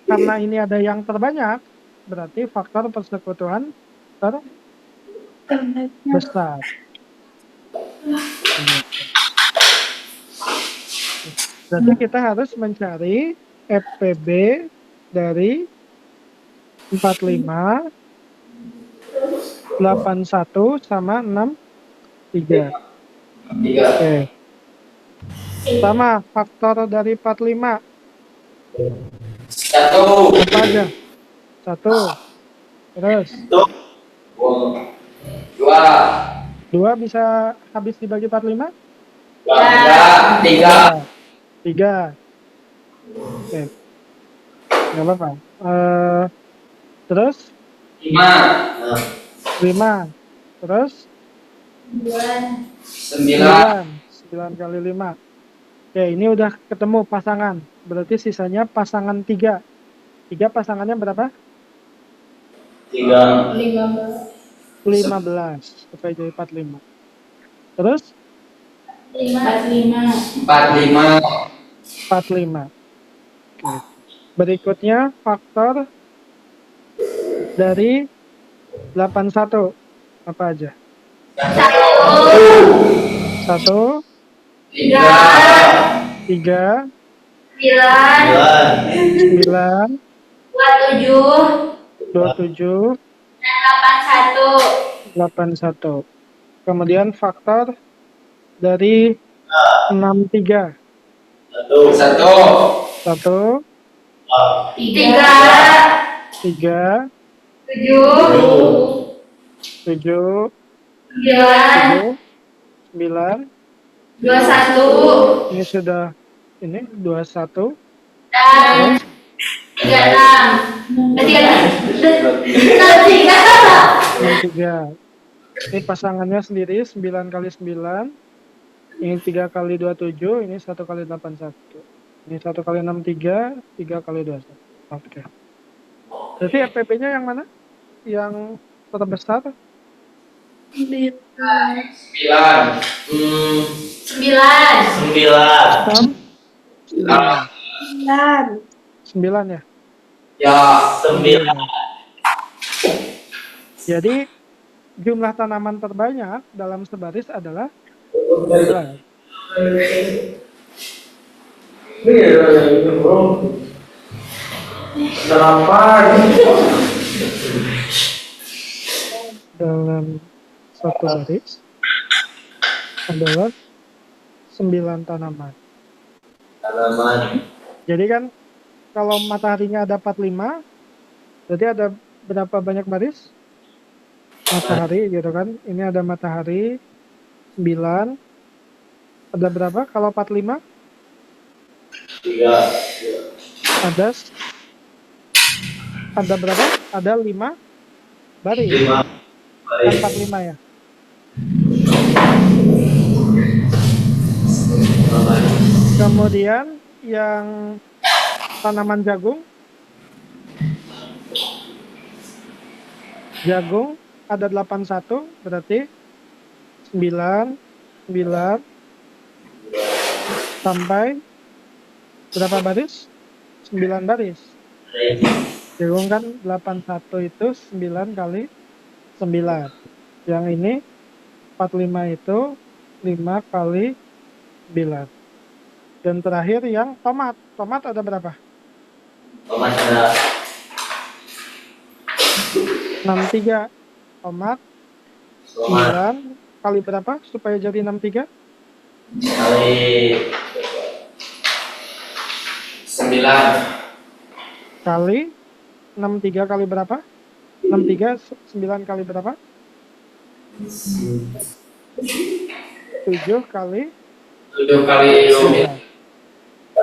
karena ini ada yang terbanyak, berarti faktor persekutuan terbesar. Berarti kita harus mencari FPB dari 45, 81 sama 63. 3. Oke. Sama faktor dari 45 1. apa aja? 1. Terus 2. 2 bisa habis dibagi 45? 3. 3. Oke. Nggak apa-apa. Terus 5. 5. Terus 9. 9 kali 5. Oke, ini udah ketemu pasangan. Berarti sisanya pasangan 3. 3 pasangannya berapa? 3. 15. Supaya jadi 45. Terus 45. 45. Oke. Berikutnya faktor dari 81. Apa aja? 1, 3. 3, 9, 9, 27, 27, 81. 81. Kemudian faktor dari 63. 1. 1, 3, 3, 7, 7, 9, 9. 21, Ini sudah 21. dan 36. 3. Ini pasangannya sendiri 9 kali 9. Ini 3 kali 27. Ini 1 kali 81. Ini 1 kali 63. 3 kali 21. Oke. Berarti FPP-nya yang mana? Yang terbesar? 9. 9, 9 ya? Ya. 9. Jadi jumlah tanaman terbanyak dalam sebaris adalah 9. Dalam satu baris adalah 9 tanaman. Jadi kan kalau mataharinya ada 45, berarti ada berapa banyak baris? Matahari gitu kan. Ini ada matahari 9. Ada berapa kalau 45? 3. Ada berapa? Ada 5 baris. 5. Kan 45 ya. Kemudian yang tanaman jagung ada 81, berarti 9 sampai berapa baris? 9 baris. Jagung kan 81 itu 9 kali 9. Yang ini 45 itu 5 kali 9. Dan terakhir yang tomat. Tomat ada berapa? Tomat ada 63. Tomat 9 kali berapa supaya jadi 63? kali 9. Kali 63 kali berapa? 63 9 kali berapa? 7 kali 7 kali 9.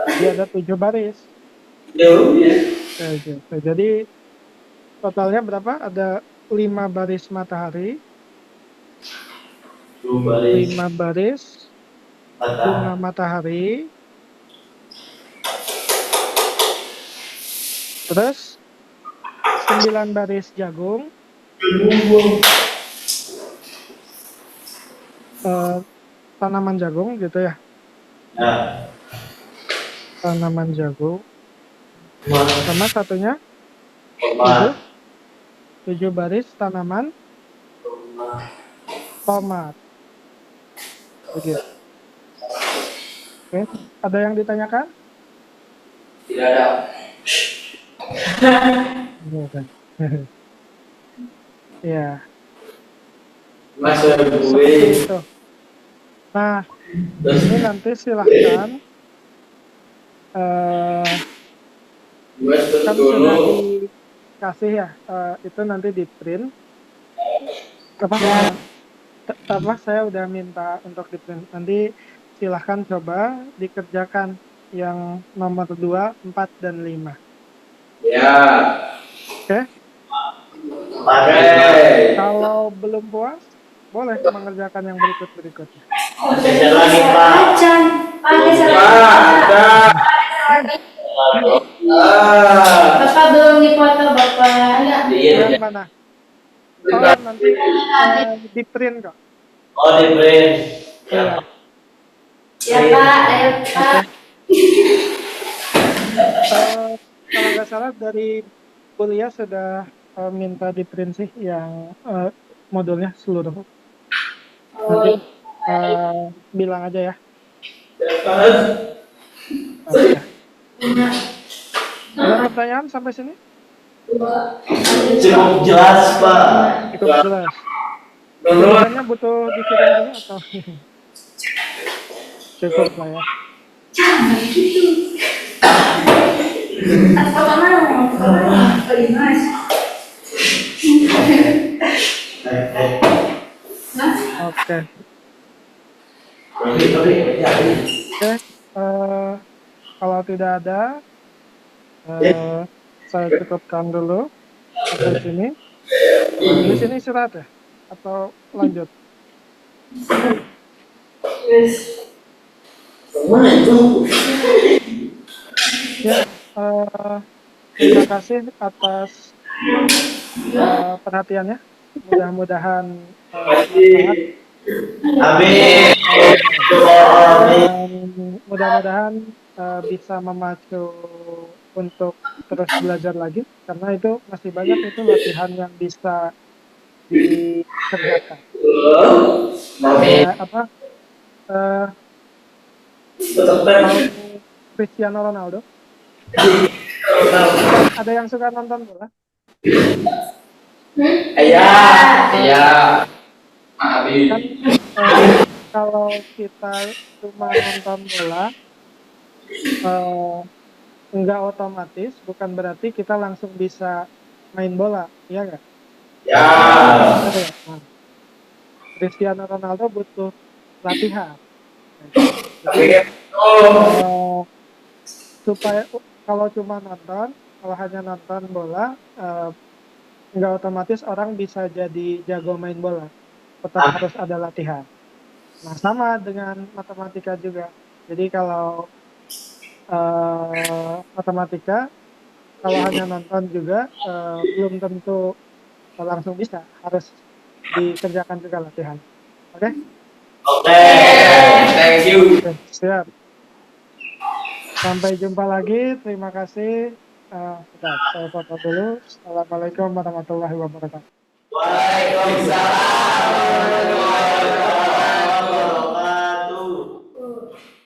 Jadi ada 7 baris. Jadi totalnya berapa? Ada 5 baris matahari, 5 baris bunga matahari, terus 9 baris jagung, tanaman jagung gitu ya. Ya. Tanaman jagung. Tomat. Sama satunya Tomat. 7 baris tanaman tomat. Begitu. Oke, ada yang ditanyakan? Tidak ada. Bukan. Ya, Mas seperti gue. itu. Nah, ini nanti silahkan Mas kan sudah dulu. dikasih ya, itu nanti di print. Apa saya udah minta untuk di print. Nanti silahkan coba dikerjakan yang nomor 2, 4, dan 5. Ya. Oke? Pakai. Kalau belum puas, boleh mengerjakan yang berikut-berikutnya. Geser lagi, Pak. Macan. Pakai Pak, sarung. ada. Ah. Bapak belum dipoto, Bapak. Iya. Yang mana? Oh, nanti di print kok. Oh, di print. Iya. Ya, Pak. Ayo, Pak. Kalau nggak salah dari kuliah sudah minta di print sih yang modulnya seluruh. Nanti bilang aja ya. Oke. Ada pertanyaan sampai sini? Cukup jelas, Pak. Cukup jelas. Tulisannya butuh dikirim dulu atau cukup lah ya. Jangan gitu. Apa mau? Mas. Oke. Kalau tidak ada, saya cukupkan dulu sampai sini. Di sini istirahat ya? Atau lanjut? Ya, terima kasih atas perhatiannya. Mudah-mudahan manfaat. Amin. Dan mudah-mudahan bisa memacu untuk terus belajar lagi, karena itu masih banyak itu latihan yang bisa dikerjakan. Amin. Cristiano Ronaldo. Ada yang suka nonton bola? Iya. Iya. Maafin. Kan kalau kita cuma nonton bola, enggak otomatis, bukan berarti kita langsung bisa main bola, iya nggak? Ya. Nah, Cristiano Ronaldo butuh latihan. Supaya kalau cuma nonton, kalau hanya nonton bola, nggak otomatis orang bisa jadi jago main bola. Tetap harus ada latihan. Nah, sama dengan matematika juga. Jadi kalau matematika, kalau hanya nonton juga belum tentu langsung bisa. Harus dikerjakan juga latihan. Oke? Oke. Thank you. Oke, siap. Sampai jumpa lagi. Terima kasih. Saya foto dulu. Assalamualaikum warahmatullahi wabarakatuh. Waalaikumsalam.